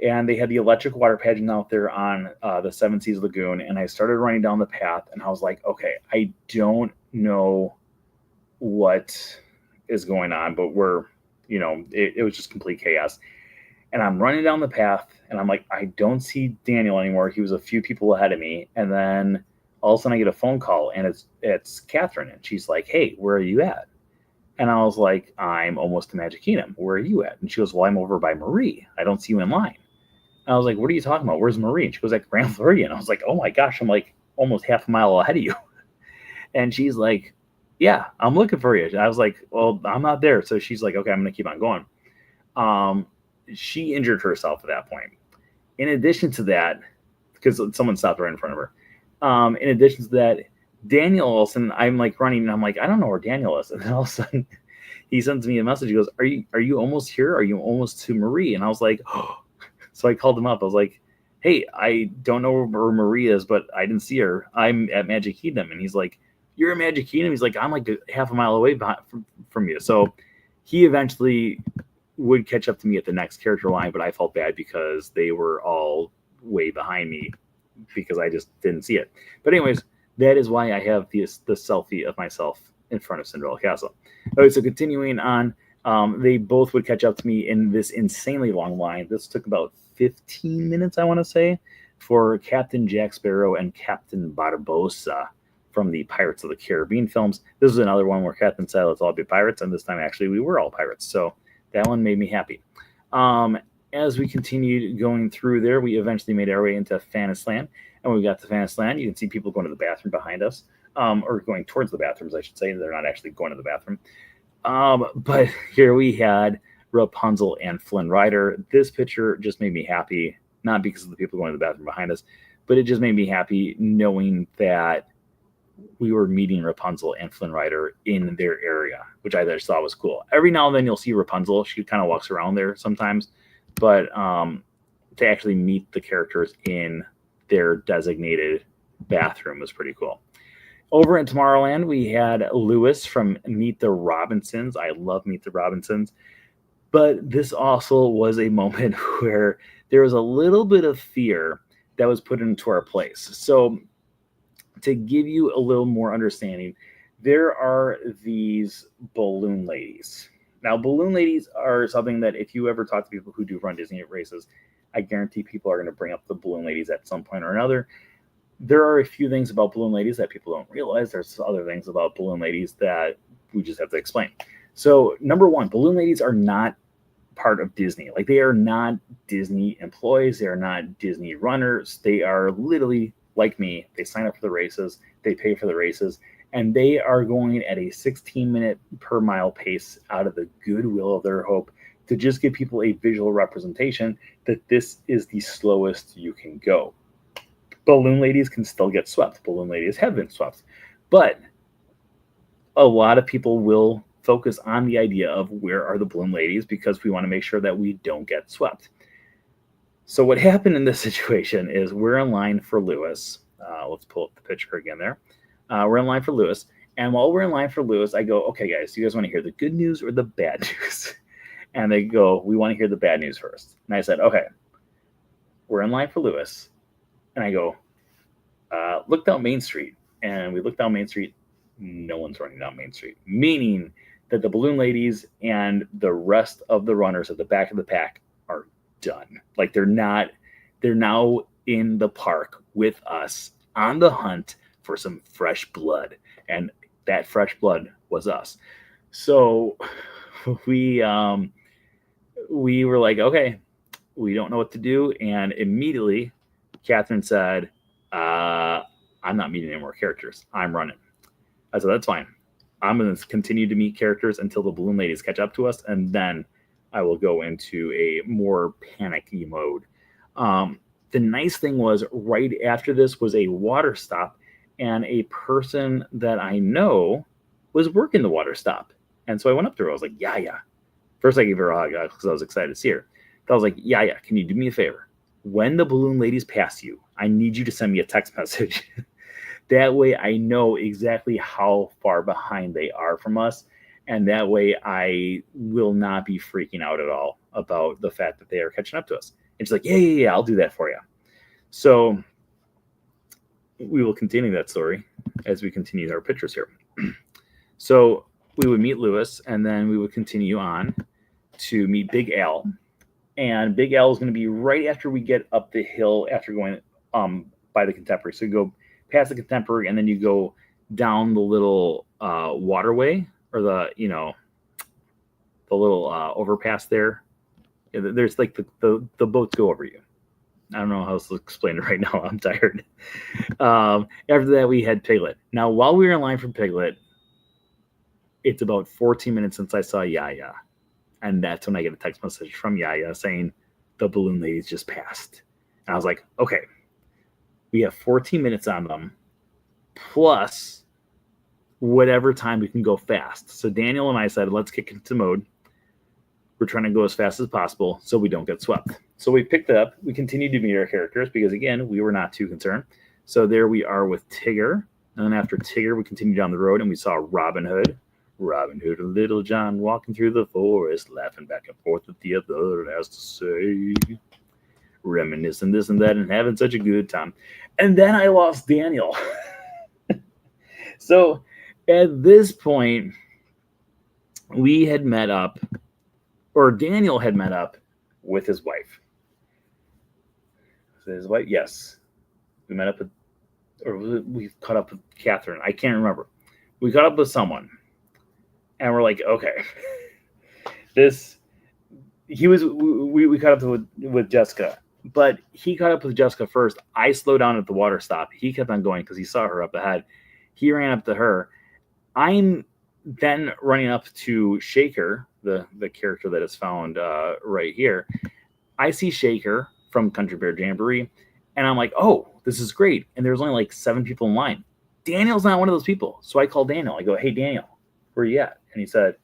and they had the electric water pageant out there on the Seven Seas Lagoon, and I started running down the path, and I was like, okay, I don't know what is going on, but it was just complete chaos. And I'm running down the path, and I'm like, I don't see Daniel anymore. He was a few people ahead of me. And then all of a sudden I get a phone call, and it's Catherine, and she's like, hey, where are you at? And I was like, I'm almost to Magic Kingdom. Where are you at? And she goes, well, I'm over by Marie. I don't see you in line. And I was like, what are you talking about? Where's Marie? And she goes, at Grand Floridian. I was like, oh my gosh, I'm like almost half a mile ahead of you. And she's like, yeah, I'm looking for you. I was like, well, I'm not there. So she's like, okay, I'm going to keep on going. She injured herself at that point. In addition to that, because someone stopped right in front of her. In addition to that, Daniel Olsen, I'm like running, and I'm like, I don't know where Daniel is. And then all of a sudden, he sends me a message. He goes, are you almost here? Are you almost to Marie? And I was like, oh. So I called him up. I was like, hey, I don't know where Marie is, but I didn't see her. I'm at Magic Kingdom. And he's like, you're at Magic Kingdom? He's like, I'm like half a mile away from you. So he eventually would catch up to me at the next character line, but I felt bad because they were all way behind me because I just didn't see it. But anyways, that is why I have the selfie of myself in front of Cinderella Castle. Okay, so continuing on, they both would catch up to me in this insanely long line. This took about 15 minutes, I want to say, for Captain Jack Sparrow and Captain Barbossa from the Pirates of the Caribbean films. This is another one where Captain said, let's all be pirates, and this time actually we were all pirates. So that one made me happy. As we continued going through there, we eventually made our way into Fantasyland. And when we got to Fantasyland, you can see people going to the bathroom behind us, or going towards the bathrooms, I should say. They're not actually going to the bathroom. But here we had Rapunzel and Flynn Rider. This picture just made me happy, not because of the people going to the bathroom behind us, but it just made me happy knowing that we were meeting Rapunzel and Flynn Rider in their area, which I just thought was cool. Every now and then you'll see Rapunzel. She kind of walks around there sometimes, but to actually meet the characters in their designated bathroom was pretty cool. Over in Tomorrowland, we had Lewis from Meet the Robinsons. I love Meet the Robinsons. But this also was a moment where there was a little bit of fear that was put into our place. So to give you a little more understanding, there are these balloon ladies. Now, balloon ladies are something that if you ever talk to people who do run Disney races, I guarantee people are going to bring up the balloon ladies at some point or another. There are a few things about balloon ladies that people don't realize. There's other things about balloon ladies that we just have to explain. So, number one, balloon ladies are not part of Disney. Like, they are not Disney employees. They are not Disney runners. They are literally like me. They sign up for the races. They pay for the races. And they are going at a 16-minute per mile pace out of the goodwill of their hope to just give people a visual representation that this is the slowest you can go. Balloon ladies can still get swept. Balloon ladies have been swept. But a lot of people will focus on the idea of where are the balloon ladies because we want to make sure that we don't get swept. So what happened in this situation is we're in line for Lewis. Let's pull up the picture again there. We're in line for Lewis. And while we're in line for Lewis, I go, okay, guys, do you guys want to hear the good news or the bad news? And they go, we want to hear the bad news first. And I said, okay, we're in line for Lewis. And I go, look down Main Street. And we look down Main Street. No one's running down Main Street, meaning that the balloon ladies and the rest of the runners at the back of the pack are done. Like, they're now in the park with us on the hunt for some fresh blood. And that fresh blood was us. So we were like, okay, we don't know what to do. And immediately Catherine said, I'm not meeting any more characters. I'm running. I said, that's fine. I'm going to continue to meet characters until the balloon ladies catch up to us. And then I will go into a more panicky mode. The nice thing was right after this was a water stop, and a person that I know was working the water stop. And so I went up to her. I was like, yeah, yeah. First, I gave her a hug because I was excited to see her. But I was like, yeah, yeah. Can you do me a favor? When the balloon ladies pass you, I need you to send me a text message. That way I know exactly how far behind they are from us. And that way I will not be freaking out at all about the fact that they are catching up to us. And she's like, yeah, yeah, yeah, I'll do that for you. So we will continue that story as we continue our pictures here. So we would meet Lewis, and then we would continue on to meet Big Al. And Big Al is going to be right after we get up the hill after going by the Contemporary. So you go past the Contemporary, and then you go down the little waterway, or the little overpass there. There's like the boats go over you. I don't know how else to explain it right now. I'm tired. After that, we had Piglet. Now, while we were in line for Piglet, it's about 14 minutes since I saw Yaya. And that's when I get a text message from Yaya saying the balloon ladies just passed. And I was like, okay, we have 14 minutes on them, plus whatever time we can go fast. So Daniel and I said, let's kick into mode. We're trying to go as fast as possible so we don't get swept. So we picked it up. We continued to meet our characters because, again, we were not too concerned. So there we are with Tigger. And then after Tigger, we continued down the road and we saw Robin Hood. Robin Hood and Little John walking through the forest, laughing back and forth with the other has to say, reminiscing this and that and having such a good time. And then I lost Daniel. So at this point, we had met up, or Daniel had met up with his wife. His wife, yes. We met up with, or we caught up with Catherine. I can't remember. We caught up with someone. And we're like, okay, we caught up with Jessica, but he caught up with Jessica first. I slowed down at the water stop. He kept on going because he saw her up ahead. He ran up to her. I'm then running up to Shaker, the character that is found right here. I see Shaker from Country Bear Jamboree, and I'm like, oh, this is great. And there's only like 7 people in line. Daniel's not one of those people. So I call Daniel. I go, hey, Daniel, where are you at? And he said,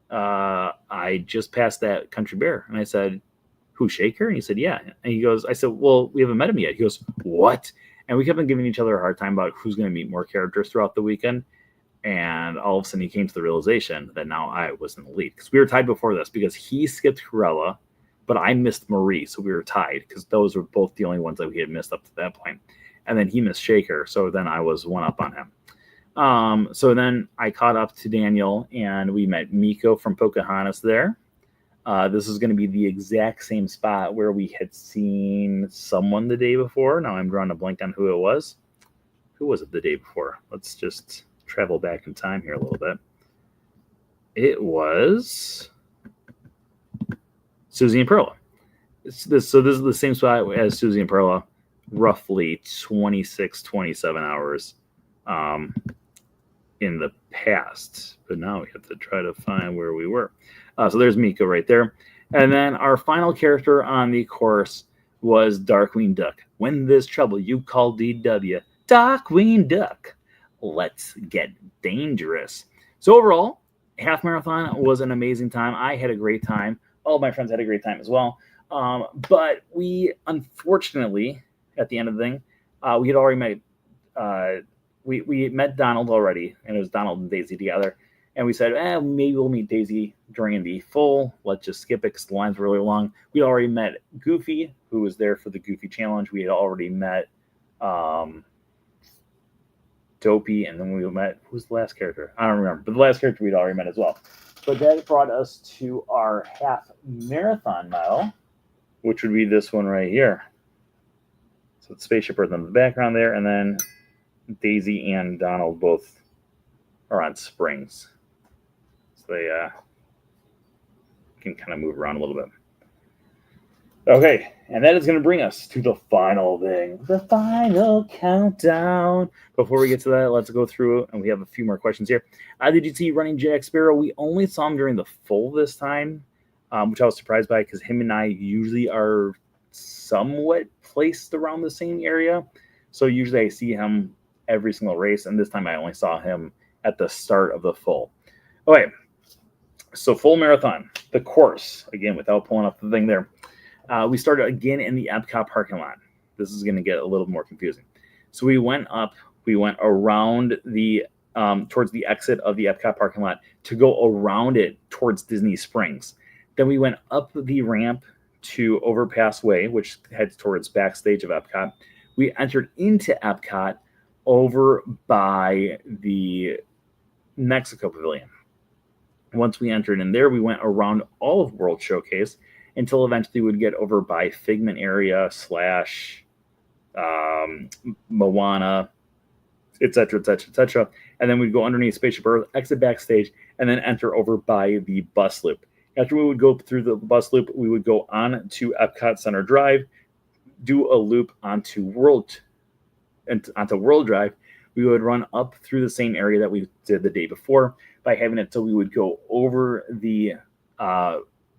I just passed that Country Bear. And I said, who, Shaker? And he said, yeah. And he goes, I said, well, we haven't met him yet. He goes, what? And we kept on giving each other a hard time about who's going to meet more characters throughout the weekend. And all of a sudden he came to the realization that now I was in the lead. Because we were tied before this, because he skipped Corella, but I missed Marie. So we were tied because those were both the only ones that we had missed up to that point. And then he missed Shaker. So then I was one up on him. So then I caught up to Daniel, and we met Miko from Pocahontas there. This is going to be the exact same spot where we had seen someone the day before. Now I'm drawing a blank on who it was. Who was it the day before? Let's just travel back in time here a little bit. It was Susie and Perla. So this is the same spot as Susie and Perla, roughly 26, 27 hours. In the past, but now we have to try to find where we were. So there's Miko right there. And then our final character on the course was Darkwing Duck. When there's trouble, you call DW. Darkwing Duck. Let's get dangerous. So overall, half marathon was an amazing time. I had a great time. All of my friends had a great time as well. But we, unfortunately, at the end of the thing, we had already met we met Donald already, and it was Donald and Daisy together. And we said, maybe we'll meet Daisy during the full. Let's just skip it because the line's really long. We already met Goofy, who was there for the Goofy Challenge. We had already met Dopey, and then we met, who's the last character? I don't remember, but the last character we'd already met as well. But that brought us to our half marathon medal, which would be this one right here. So it's Spaceship Earth in the background there, and then Daisy and Donald both are on springs. So they can kind of move around a little bit. Okay, and that is going to bring us to the final thing, the final countdown. Before we get to that, let's go through, and we have a few more questions here. Did you see Running Jack Sparrow? We only saw him during the full this time, which I was surprised by because him and I usually are somewhat placed around the same area. So usually I see him every single race, and this time I only saw him at the start of the full. Okay, so full marathon, the course, again, without pulling up the thing there. We started again in the Epcot parking lot. This is going to get a little more confusing. So we went around the towards the exit of the Epcot parking lot to go around it towards Disney Springs. Then we went up the ramp to Overpass Way, which heads towards backstage of Epcot. We entered into Epcot over by the Mexico Pavilion. Once we entered in there, we went around all of World Showcase until eventually we'd get over by Figment area / Moana, etc., etc., etc. And then we'd go underneath Spaceship Earth, exit backstage, and then enter over by the bus loop. After we would go through the bus loop, we would go on to Epcot Center Drive, do a loop onto World Drive. We would run up through the same area that we did the day before by having it so we would go over the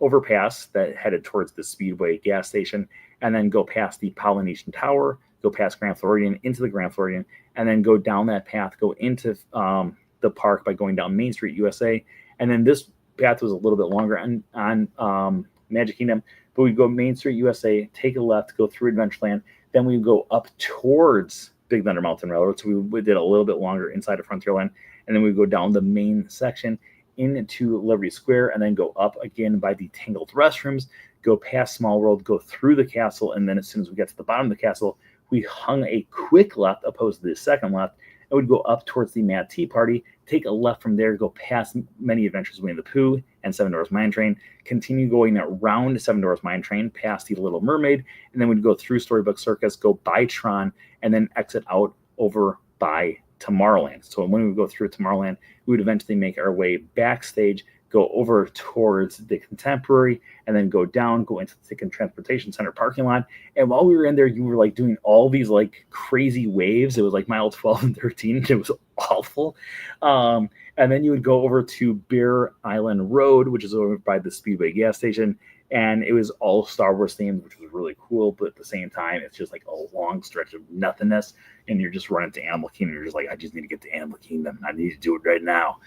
overpass that headed towards the Speedway gas station, and then go past the Polynesian Tower, go past Grand Floridian, into the Grand Floridian, and then go down that path, go into the park by going down Main Street USA. And then this path was a little bit longer on Magic Kingdom, but we'd go Main Street USA, take a left, go through Adventureland, then we would go up towards Big Thunder Mountain Railroad. So we did a little bit longer inside of Frontierland, and then we go down the main section into Liberty Square, and then go up again by the Tangled Restrooms, go past Small World, go through the castle, and then as soon as we get to the bottom of the castle, we hung a quick left opposed to the second left, and we'd go up towards the Mad Tea Party, take a left from there, go past Many Adventures Winnie the Pooh and Seven Dwarfs Mine Train, continue going around Seven Dwarfs Mine Train, past the Little Mermaid, and then we'd go through Storybook Circus, go by Tron, and then exit out over by Tomorrowland. So when we go through Tomorrowland, we would eventually make our way backstage, go over towards the Contemporary, and then go down, go into the Ticket Transportation Center parking lot. And while we were in there, you were like doing all these like crazy waves. It was like mile 12 and 13. It was awful. And then you would go over to Bear Island Road, which is over by the Speedway gas station. And it was all Star Wars themed, which was really cool. But at the same time, it's just like a long stretch of nothingness. And you're just running to Animal Kingdom. You're just like, I just need to get to Animal Kingdom. I need to do it right now.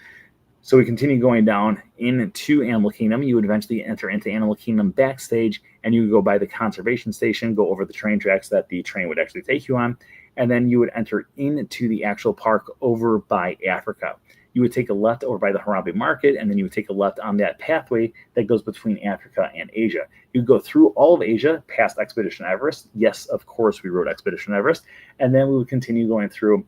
So we continue going down into Animal Kingdom. You would eventually enter into Animal Kingdom backstage, and you would go by the conservation station, go over the train tracks that the train would actually take you on. And then you would enter into the actual park over by Africa. You would take a left over by the Harambe Market, and then you would take a left on that pathway that goes between Africa and Asia. You'd go through all of Asia, past Expedition Everest. Yes, of course, we rode Expedition Everest. And then we would continue going through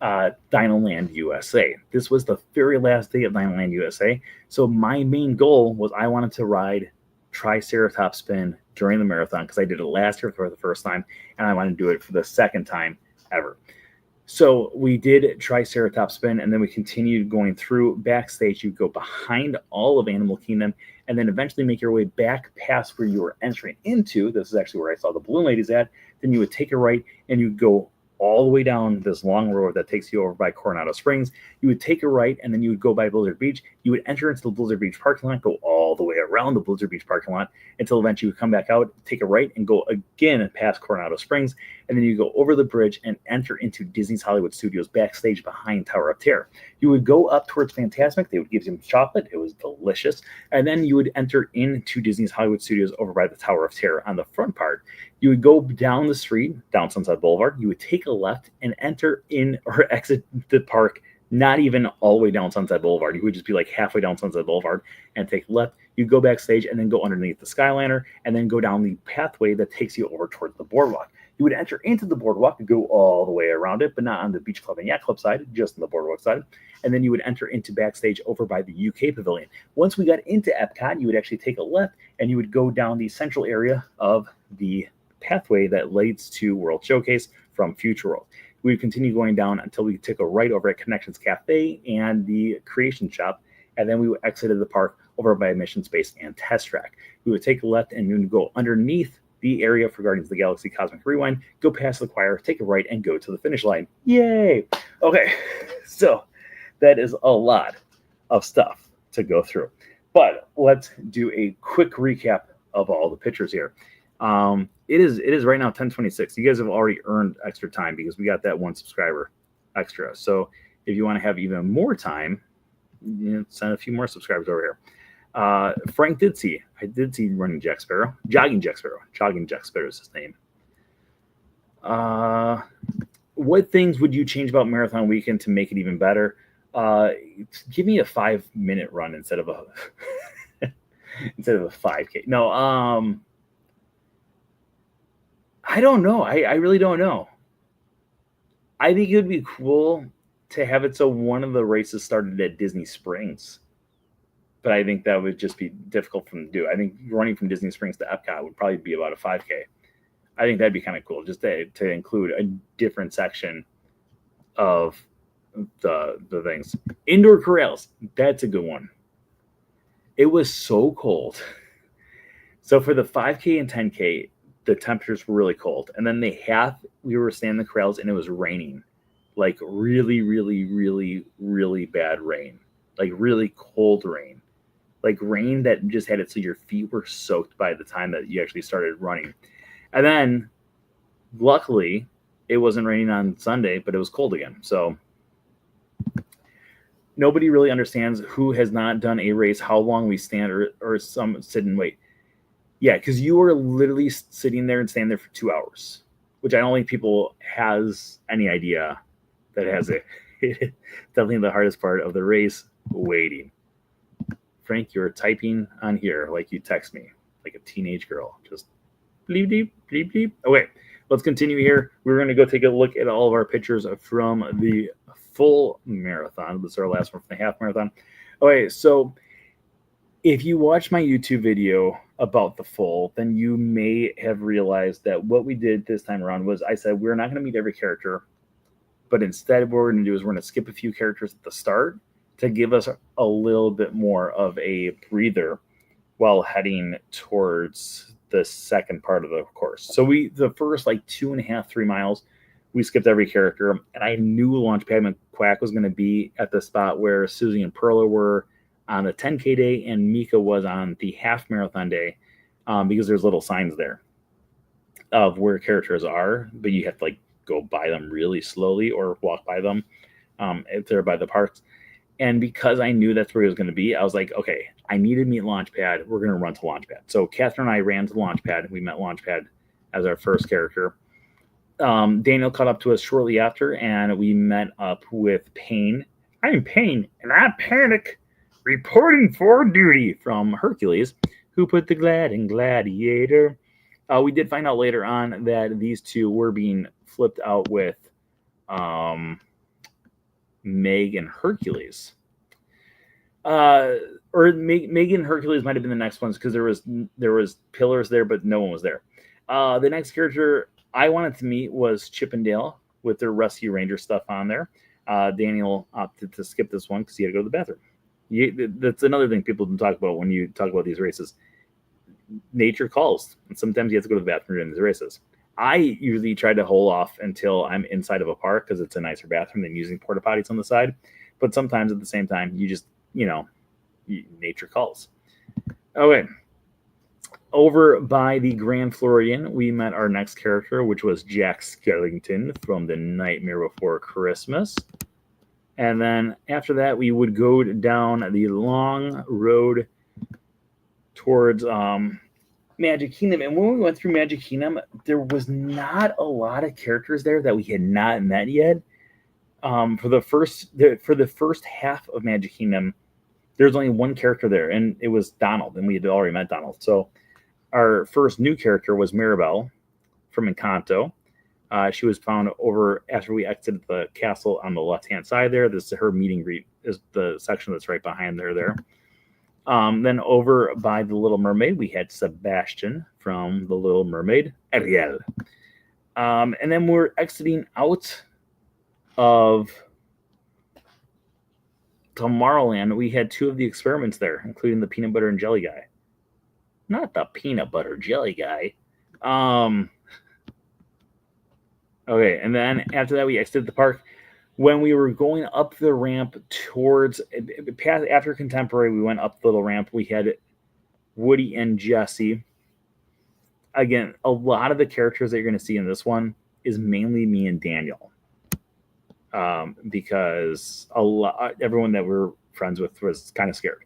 Dinoland USA. This was the very last day of Dinoland USA. So my main goal was I wanted to ride Triceratops Spin during the marathon because I did it last year for the first time, and I wanted to do it for the second time ever. So we did Triceratops Spin, and then we continued going through backstage. You go behind all of Animal Kingdom, and then eventually make your way back past where you were entering into. This is actually where I saw the balloon ladies at. Then you would take a right, and you go all the way down this long road that takes you over by Coronado Springs. You would take a right, and then you would go by Blizzard Beach. You would enter into the Blizzard Beach parking lot, go all the way around the Blizzard Beach parking lot until eventually you would come back out, take a right, and go again past Coronado Springs. And then you go over the bridge and enter into Disney's Hollywood Studios backstage behind Tower of Terror. You would go up towards Fantasmic. They would give you some chocolate. It was delicious. And then you would enter into Disney's Hollywood Studios over by the Tower of Terror on the front part. You would go down the street, down Sunset Boulevard. You would take a left and enter in or exit the park, not even all the way down Sunset Boulevard. You would just be like halfway down Sunset Boulevard and take left. You go backstage and then go underneath the Skyliner and then go down the pathway that takes you over towards the boardwalk. You would enter into the boardwalk and go all the way around it, but not on the Beach Club and Yacht Club side, just on the boardwalk side. And then you would enter into backstage over by the UK Pavilion. Once we got into Epcot, you would actually take a left and you would go down the central area of the pathway that leads to World Showcase from Future World. We would continue going down until we took a right over at Connections Cafe and the Creation Shop, and then we would exit the park over by Mission Space and Test Track. We would take a left and then go underneath the area for Guardians of the Galaxy Cosmic Rewind, go past the choir, take a right, and go to the finish line. Yay! Okay, so that is a lot of stuff to go through. But let's do a quick recap of all the pictures here. It is right now 10:26. You guys have already earned extra time because we got that one subscriber extra. So if you want to have even more time, send a few more subscribers over here. Frank did see. I did see running Jack Sparrow. Jogging Jack Sparrow. Jogging Jack Sparrow is his name. What things would you change about Marathon Weekend to make it even better? Give me a 5-minute run instead of a 5K. No, I don't know. I really don't know. I think it would be cool to have it so one of the races started at Disney Springs. But I think that would just be difficult for them to do. I think running from Disney Springs to Epcot would probably be about a 5K. I think that'd be kind of cool just to include a different section of the things. Indoor corrals. That's a good one. It was so cold. So for the 5K and 10K, the temperatures were really cold. And then we were standing in the corrals and it was raining. Like really, really, really, really bad rain. Like really cold rain. Like rain that just had it so your feet were soaked by the time that you actually started running. And then, luckily, it wasn't raining on Sunday, but it was cold again. So nobody really understands who has not done a race, how long we stand or some sit and wait. Yeah, because you were literally sitting there and standing there for 2 hours, which I don't think people has any idea that it has it. Definitely the hardest part of the race, waiting. Frank, you're typing on here like you text me, like a teenage girl. Just bleep, bleep, bleep, bleep. Okay, let's continue here. We're going to go take a look at all of our pictures from the full marathon. This is our last one from the half marathon. Okay, so if you watch my YouTube video about the full, then you may have realized that what we did this time around was I said we're not going to meet every character, but instead what we're going to do is we're going to skip a few characters at the start to give us a little bit more of a breather while heading towards the second part of the course. So the first like 2.5, 3 miles, we skipped every character, and I knew Launchpad McQuack was going to be at the spot where Susie and Perla were on the 10K day, and Mika was on the half marathon day, because there's little signs there of where characters are, but you have to like go by them really slowly or walk by them if they're by the parks. And because I knew that's where he was going to be, I was like, okay, I need to meet Launchpad. We're going to run to Launchpad. So Catherine and I ran to Launchpad. We met Launchpad as our first character. Daniel caught up to us shortly after, and we met up with Payne. I'm Payne, and I panic. Reporting for duty from Hercules, who put the glad in Gladiator. We did find out later on that these two were being flipped out with Meg and Hercules. Or Meg and Hercules might have been the next ones because there was pillars there, but no one was there. The next character I wanted to meet was Chip and Dale with their Rescue Ranger stuff on there. Daniel opted to skip this one because he had to go to the bathroom. That's another thing people don't talk about when you talk about these races. Nature calls, and sometimes you have to go to the bathroom in these races. I usually try to hold off until I'm inside of a park because it's a nicer bathroom than using porta potties on the side. But sometimes at the same time, you just, nature calls. Okay. Over by the Grand Floridian, we met our next character, which was Jack Skellington from The Nightmare Before Christmas. And then after that, we would go down the long road towards Magic Kingdom. And when we went through Magic Kingdom, there was not a lot of characters there that we had not met yet. For the first half of Magic Kingdom, there's only one character there, and it was Donald, and we had already met Donald. So our first new character was Mirabelle from Encanto. She was found over after we exited the castle on the left-hand side there. This is her meet and greet, is the section that's right behind her there. Then over by the Little Mermaid, we had Sebastian from the Little Mermaid, Ariel. And then we're exiting out of Tomorrowland, we had 2 of the experiments there, including the peanut butter and jelly guy. Not the peanut butter jelly guy. Okay, and then after that, we exited the park. When we were going up the ramp towards after Contemporary, we went up the little ramp. We had Woody and Jesse. Again, a lot of the characters that you're going to see in this one is mainly me and Daniel, because everyone that we're friends with was kind of scared,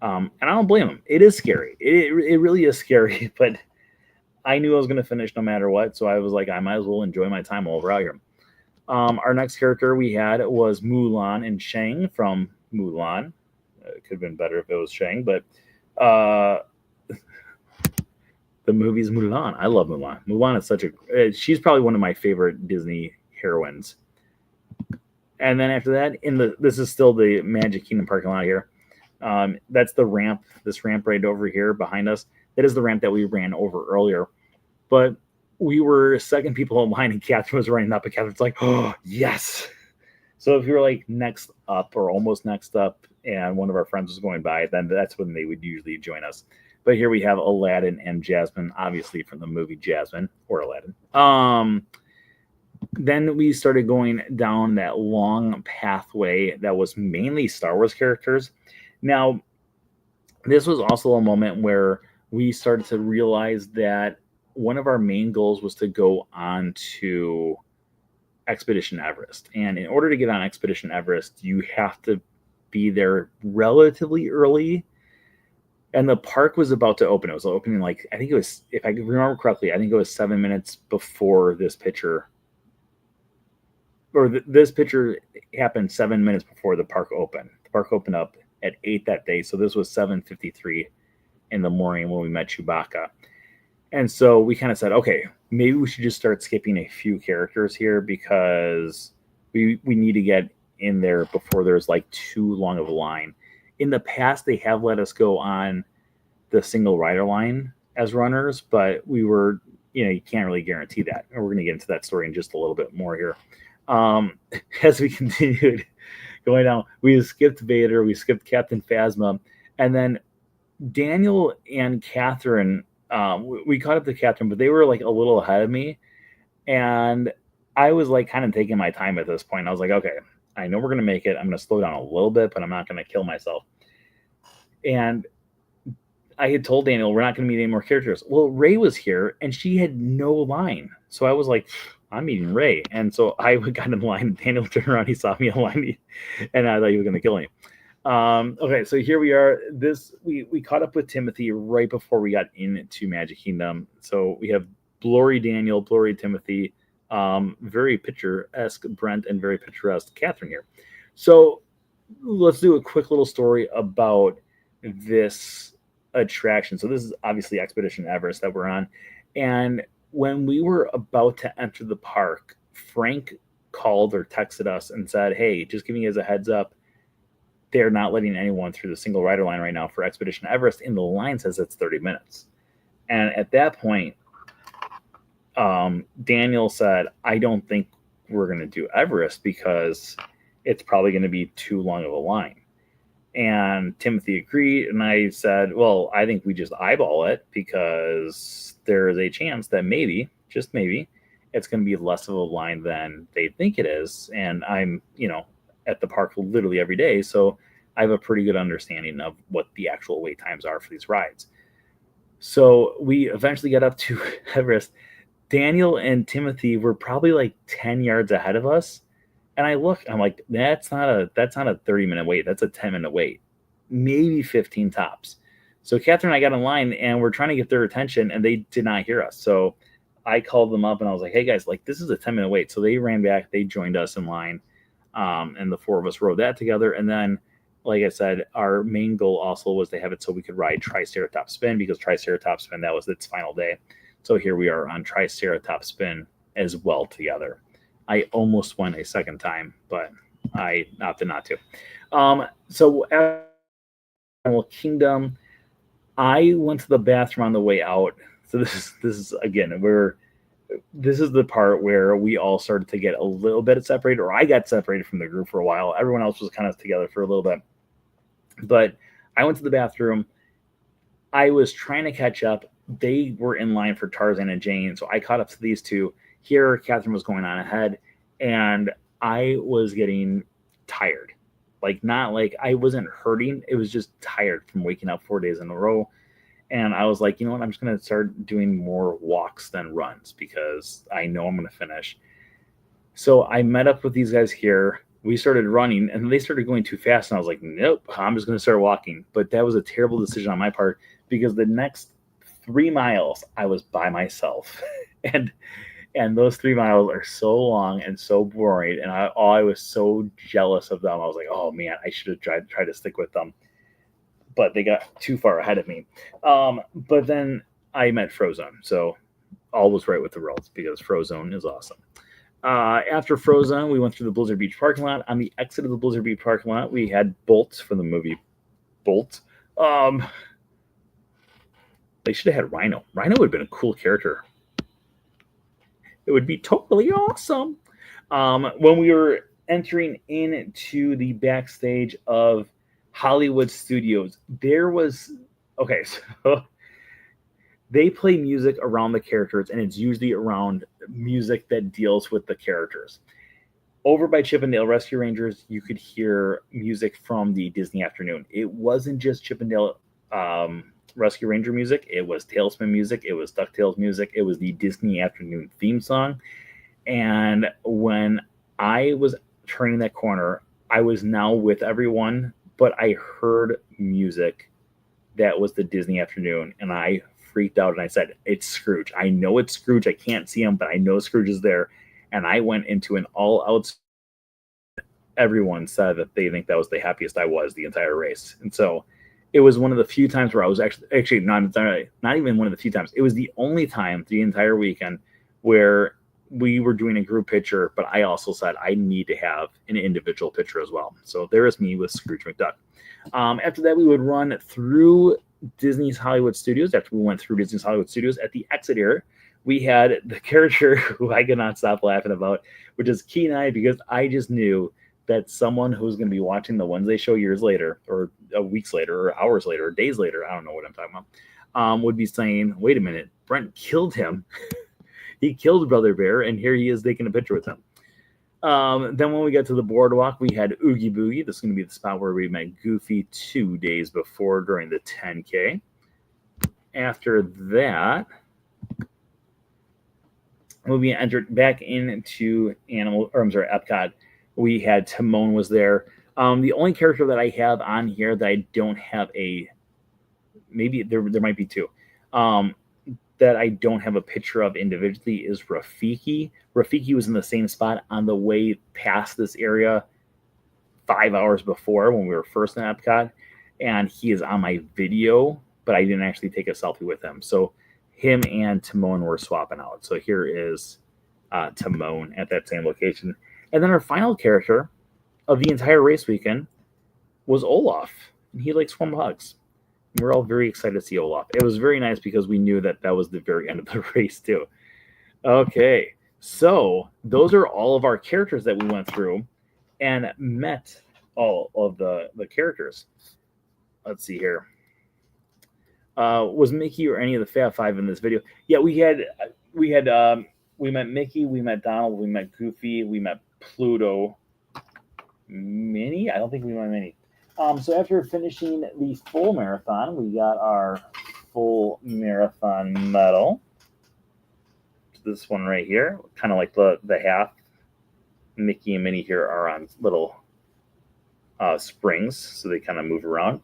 and I don't blame them. It is scary. It really is scary, but I knew I was going to finish no matter what, so I was like, I might as well enjoy my time while we're out here. Our next character we had was Mulan and Shang from Mulan. It could have been better if it was Shang, but the movie's Mulan. I love Mulan. Mulan is she's probably one of my favorite Disney heroines. And then after that, this is still the Magic Kingdom parking lot here. That's the ramp, this ramp right over here behind us. That is the ramp that we ran over earlier. But we were second people in line, and Catherine was running up, and Catherine's like, oh, yes. So if you were like next up or almost next up, and one of our friends was going by, then that's when they would usually join us. But here we have Aladdin and Jasmine, obviously from the movie Jasmine or Aladdin. Then we started going down that long pathway that was mainly Star Wars characters. Now, this was also a moment where we started to realize that one of our main goals was to go on to Expedition Everest. And in order to get on Expedition Everest, you have to be there relatively early. And the park was about to open. It was opening, like, I think it was, if I remember correctly, I think it was 7 minutes before this picture. Or this picture happened 7 minutes before the park opened. The park opened up at 8 that day. So this was 7:53 in the morning when we met Chewbacca. And so we kind of said, okay, maybe we should just start skipping a few characters here, because we need to get in there before there's like too long of a line. In the past, they have let us go on the single rider line as runners, but we were, you can't really guarantee that. And we're going to get into that story in just a little bit more here. As we continued going down, we skipped Vader, we skipped Captain Phasma, and then Daniel and Catherine, we caught up to Catherine, but they were like a little ahead of me. And I was like kind of taking my time at this point. I was like, okay, I know we're going to make it. I'm going to slow down a little bit, but I'm not going to kill myself. And I had told Daniel, we're not going to meet any more characters. Well, Ray was here and she had no line. So I was like, I'm meeting Ray. And so I got in line, and Daniel turned around, he saw me in line, and I thought he was going to kill me. Okay, so here we are. We caught up with Timothy right before we got into Magic Kingdom. So we have blurry Daniel, blurry Timothy, very picturesque Brent, and very picturesque Catherine here. So let's do a quick little story about this attraction. So this is obviously Expedition Everest that we're on. And when we were about to enter the park, Frank called or texted us and said, hey, just giving you guys a heads up, they're not letting anyone through the single rider line right now for Expedition Everest. And the line says it's 30 minutes. And at that point, Daniel said, I don't think we're going to do Everest because it's probably going to be too long of a line. And Timothy agreed. And I said, well, I think we just eyeball it, because there is a chance that maybe, just maybe, it's going to be less of a line than they think it is. And I'm, at the park literally every day, so I have a pretty good understanding of what the actual wait times are for these rides. So we eventually got up to Everest. Daniel and Timothy were probably like 10 yards ahead of us. And I'm like, that's not a 30-minute wait. That's a 10-minute wait, maybe 15 tops. So Catherine and I got in line, and we're trying to get their attention, and they did not hear us. So I called them up, and I was like, hey guys, like, this is a 10-minute wait. So they ran back, they joined us in line. And the four of us rode that together. And then, like I said, our main goal also was to have it so we could ride Triceratops Spin, because Triceratops Spin, that was its final day. So here we are on Triceratops Spin as well together. I almost went a second time, but I opted not to. So at Animal Kingdom, I went to the bathroom on the way out. So this is again, this is the part where we all started to get a little bit separated, or I got separated from the group for a while. Everyone else was kind of together for a little bit. But I went to the bathroom. I was trying to catch up. They were in line for Tarzan and Jane, so I caught up to these two. Here, Catherine was going on ahead, and I was getting tired. Like, not like I wasn't hurting. It was just tired from waking up 4 days in a row. And I was like, you know what? I'm just going to start doing more walks than runs because I know I'm going to finish. So I met up with these guys here. We started running, and they started going too fast. And I was like, nope, I'm just going to start walking. But that was a terrible decision on my part because the next 3 miles I was by myself. and those 3 miles are so long and so boring. And I was so jealous of them. I was like, oh man, I should have tried to stick with them. But they got too far ahead of me. But then I met Frozone. So all was right with the world because Frozone is awesome. After Frozone, we went through the Blizzard Beach parking lot. On the exit of the Blizzard Beach parking lot, we had Bolt from the movie Bolt. They should have had Rhino. Rhino would have been a cool character. It would be totally awesome. When we were entering into the backstage of Hollywood Studios, there was so they play music around the characters, and it's usually around music that deals with the characters. Over by Chippendale Rescue Rangers, you could hear music from the Disney Afternoon. It wasn't just Chippendale Rescue Ranger music. It was Tailspin music. It was DuckTales music. It was the Disney Afternoon theme song. And when I was turning that corner, I was now with everyone, but I heard music that was the Disney Afternoon, and I freaked out and I said, it's Scrooge. I know it's Scrooge. I can't see him, but I know Scrooge is there. And I went into an all-out. Everyone said that they think that was the happiest I was the entire race. And so it was one of the few times where I was actually not even one of the few times. It was the only time the entire weekend where we were doing a group picture, but I also said I need to have an individual picture as well. So there is me with Scrooge McDuck. After that, we would run through Disney's Hollywood Studios. After we went through Disney's Hollywood Studios, at the exit here, we had the character who I could not stop laughing about, which is Kenai, because I just knew that someone who's going to be watching the Wednesday show years later, or weeks later, or hours later, or days later, I don't know what I'm talking about, would be saying, wait a minute, Brent killed him. He killed Brother Bear, and here he is taking a picture with him. Then when we got to the boardwalk, we had Oogie Boogie. This is going to be the spot where we met Goofy 2 days before during the 10K. After that, when we entered back into Epcot, we had Timon was there. The only character that I have on here that I don't have maybe there might be two, that I don't have a picture of individually is Rafiki. Rafiki was in the same spot on the way past this area 5 hours before when we were first in Epcot, and he is on my video, but I didn't actually take a selfie with him. So him and Timon were swapping out. So here is Timon at that same location. And then our final character of the entire race weekend was Olaf, and he likes warm hugs. We're all very excited to see Olaf. It was very nice because we knew that was the very end of the race too. Okay, so those are all of our characters that we went through and met all of the characters. Let's see here. Was Mickey or any of the Fab Five in this video? Yeah, we met Mickey, we met Donald, we met Goofy, we met Pluto. Minnie? I don't think we met Minnie. So after finishing the full marathon, we got our full marathon medal. This one right here, kind of like the half. Mickey and Minnie here are on little springs, so they kind of move around.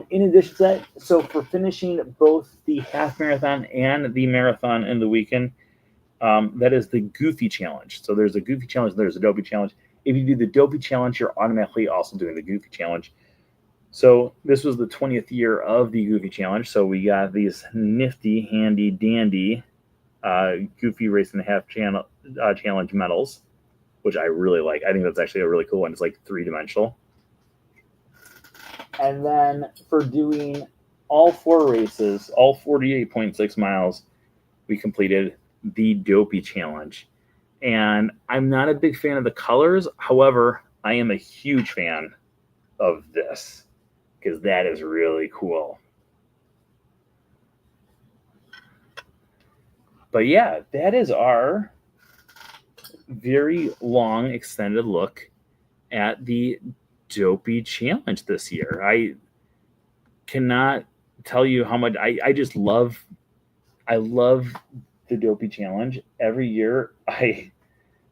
In addition to that, so for finishing both the half marathon and the marathon in the weekend, that is the Goofy Challenge. So there's a Goofy Challenge, and there's a Dopey Challenge. If you do the Dopey Challenge, you're automatically also doing the Goofy Challenge. So this was the 20th year of the Goofy Challenge. So we got these nifty, handy, dandy Goofy Race and a Half Challenge medals, which I really like. I think that's actually a really cool one. It's like 3-dimensional. And then for doing all 4 races, all 48.6 miles, we completed the Dopey challenge. And I'm not a big fan of the colors. However, I am a huge fan of this because that is really cool. But yeah, that is our very long extended look at the Dopey challenge this year. I cannot tell you how much I just love the Dopey challenge. Every year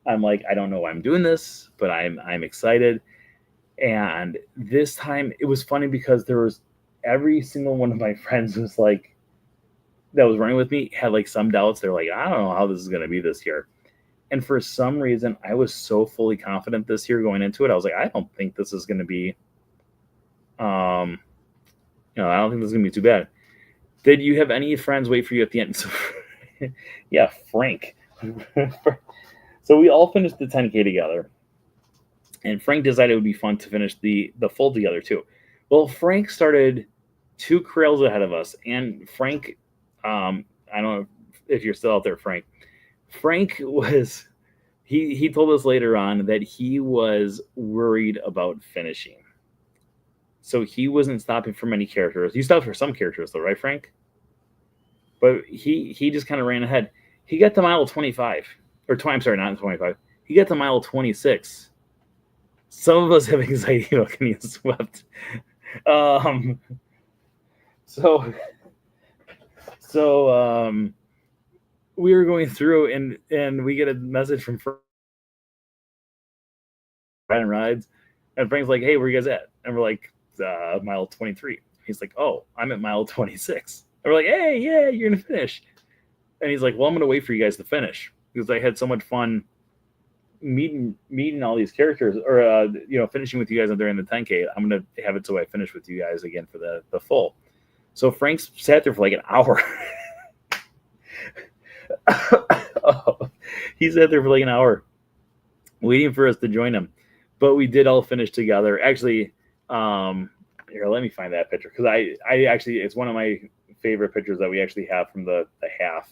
I'm like, I don't know why I'm doing this, but I'm excited. And this time it was funny because there was every single one of my friends was like that was running with me had like some doubts. They're like, I don't know how this is gonna be this year. And for some reason, I was so fully confident this year going into it. I was like, I don't think this is gonna be I don't think this is gonna be too bad. Did you have any friends wait for you at the end? So, yeah, Frank. So we all finished the 10K together. And Frank decided it would be fun to finish the full together too. Well, Frank started 2 trails ahead of us, and Frank, I don't know if you're still out there, Frank. Frank was he told us later on that he was worried about finishing, so he wasn't stopping for many characters. He stopped for some characters though, right, Frank? But he just kind of ran ahead. He got to mile 25 or 20. I'm sorry, not 25. He got to mile 26. Some of us have anxiety about getting swept. Um, so we were going through and we get a message from Brian Rides, and Frank's like, "Hey, where you guys at?" And we're like, "Mile 23." He's like, "Oh, I'm at mile 26." And we're like, "Hey, yeah, you're gonna finish." And he's like, "Well, I'm gonna wait for you guys to finish because I had so much fun meeting all these characters, or finishing with you guys during the 10K. I'm gonna have it so I finish with you guys again for the full." So Frank sat there for like an hour. Oh, he sat there for like an hour waiting for us to join him, but we did all finish together. Actually, here, let me find that picture because I actually it's one of my favorite pictures that we actually have from the half.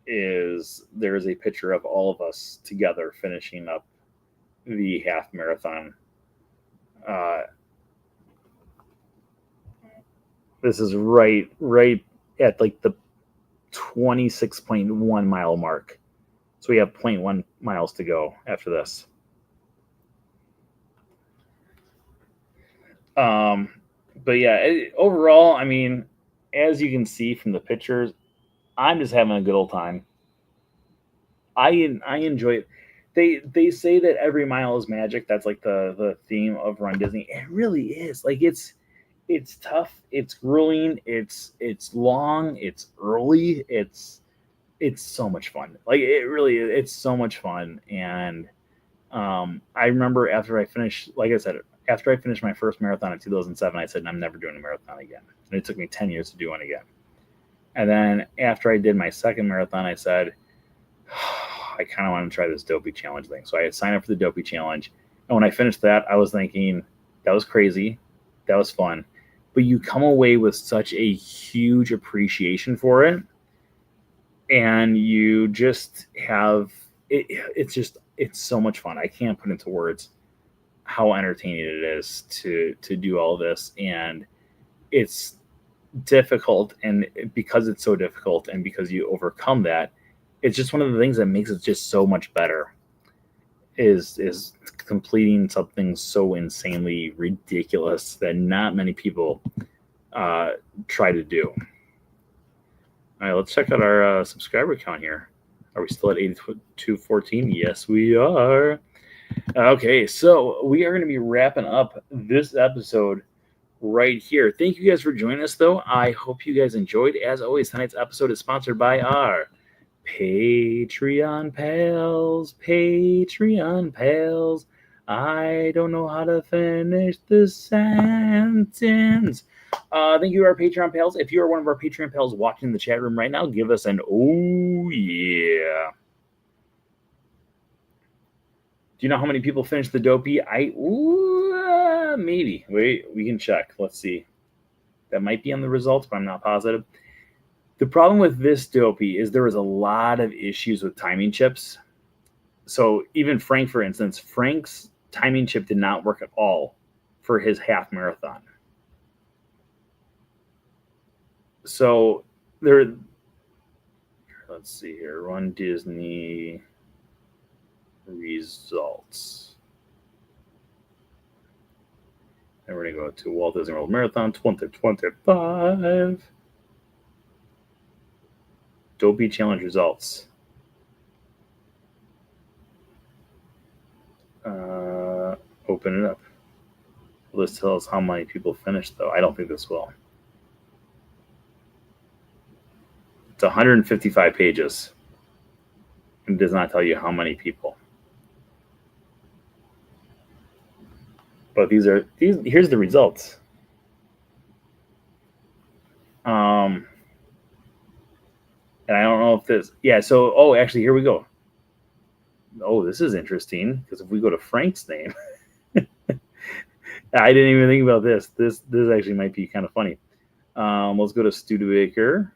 Is there is a picture of all of us together finishing up the half marathon. This is right at like the 26.1 mile mark. So we have 0.1 miles to go after this. But yeah, overall, I mean, as you can see from the pictures, I'm just having a good old time. I enjoy it. They say that every mile is magic. That's like the theme of Run Disney. It really is. Like it's tough. It's grueling. It's long. It's early. It's so much fun. Like it really is. It's so much fun. And I remember after I finished, like I said, after I finished my first marathon in 2007, I said I'm never doing a marathon again. And it took me 10 years to do one again. And then after I did my second marathon, I said, I kind of want to try this Dopey challenge thing. So I had signed up for the Dopey challenge. And when I finished that, I was thinking, that was crazy. That was fun. But you come away with such a huge appreciation for it. And you just have it. It's so much fun. I can't put into words how entertaining it is to do all this. And it's difficult. And because it's so difficult and because you overcome that, it's just one of the things that makes it just so much better is completing something so insanely ridiculous that not many people try to do. All right, let's check out our subscriber count here. Are we still at 8214? Yes, we are. Okay, so we are going to be wrapping up this episode right here. Thank you guys for joining us, though. I hope you guys enjoyed. As always, tonight's episode is sponsored by our Patreon pals. Patreon pals. I don't know how to finish the sentence. Thank you to our Patreon pals. If you are one of our Patreon pals watching the chat room right now, give us an oh yeah. Do you know how many people finished the Dopey? Maybe. Wait, we can check. Let's see. That might be on the results, but I'm not positive. The problem with this Dopey is there was a lot of issues with timing chips. So even Frank, for instance, Frank's timing chip did not work at all for his half marathon. So there, let's see here, Run Disney results. And we're going to go to Walt Disney World Marathon 2025. Dopey Challenge results. Open it up. Will this tell us how many people finished, though? I don't think this will. It's 155 pages. It does not tell you how many people. But here's the results. And I don't know if this, actually, here we go. Oh, this is interesting, because if we go to Frank's name, I didn't even think about this. This actually might be kind of funny. Let's go to Studebaker.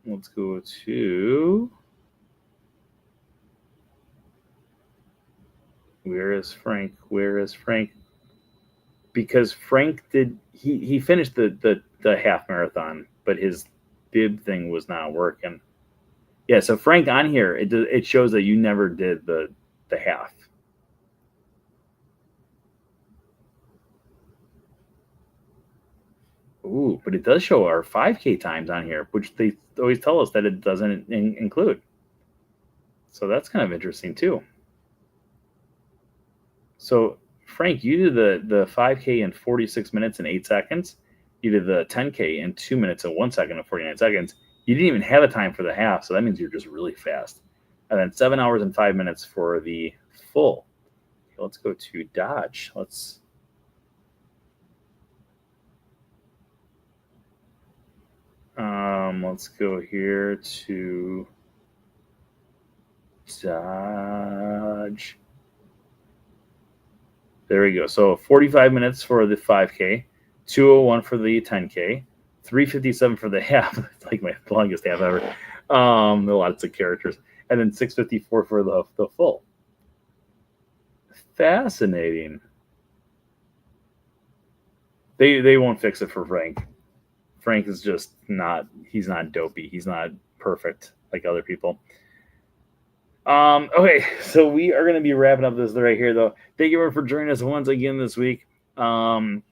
Let's go to, where is Frank? Because Frank he finished the half marathon, but his bib thing was not working. Yeah, so Frank on here, it shows that you never did the half. Ooh, but it does show our 5K times on here, which they always tell us that it doesn't include. So that's kind of interesting too. So Frank, you did the 5K in 46 minutes and 8 seconds. You did the 10K in 2 minutes and 1 second and 49 seconds. You didn't even have a time for the half, so that means you're just really fast. And then 7 hours and 5 minutes for the full. Okay, let's go to Dodge. Let's go here to Dodge. There we go. So 45 minutes for the 5K, 2:01 for the 10K, 3:57 for the half. It's like my longest half ever. Lots of characters, and then 6:54 for the full. Fascinating. They won't fix it for Frank. Frank is just not. He's not Dopey. He's not perfect like other people. Okay, so we are going to be wrapping up this right here, though. Thank you for joining us once again this week. Go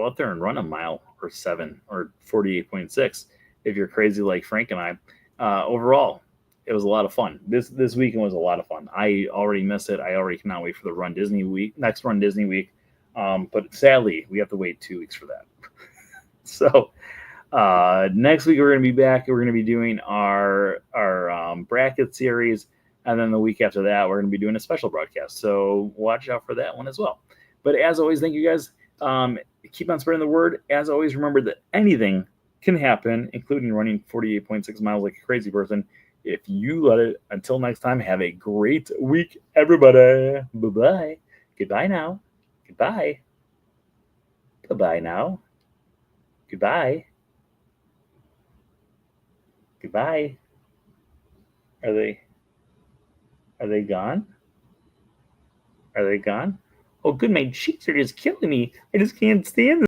out there and run a mile or 7 or 48.6 if you're crazy like Frank and I. Overall, it was a lot of fun. This weekend was a lot of fun. I already miss it. I already cannot wait for the next Run Disney week. But sadly, we have to wait 2 weeks for that. So next week we're going to be back. We're going to be doing our bracket series, and then the week after that we're going to be doing a special broadcast. So watch out for that one as well. But as always, thank you guys. Keep on spreading the word. As always, remember that anything can happen, including running 48.6 miles like a crazy person, if you let it. Until next time, have a great week, everybody. Bye-bye. Goodbye now. Goodbye. Bye-bye now. Goodbye. Goodbye. Are they gone? Are they gone? Oh, good. My cheeks are just killing me. I just can't stand this.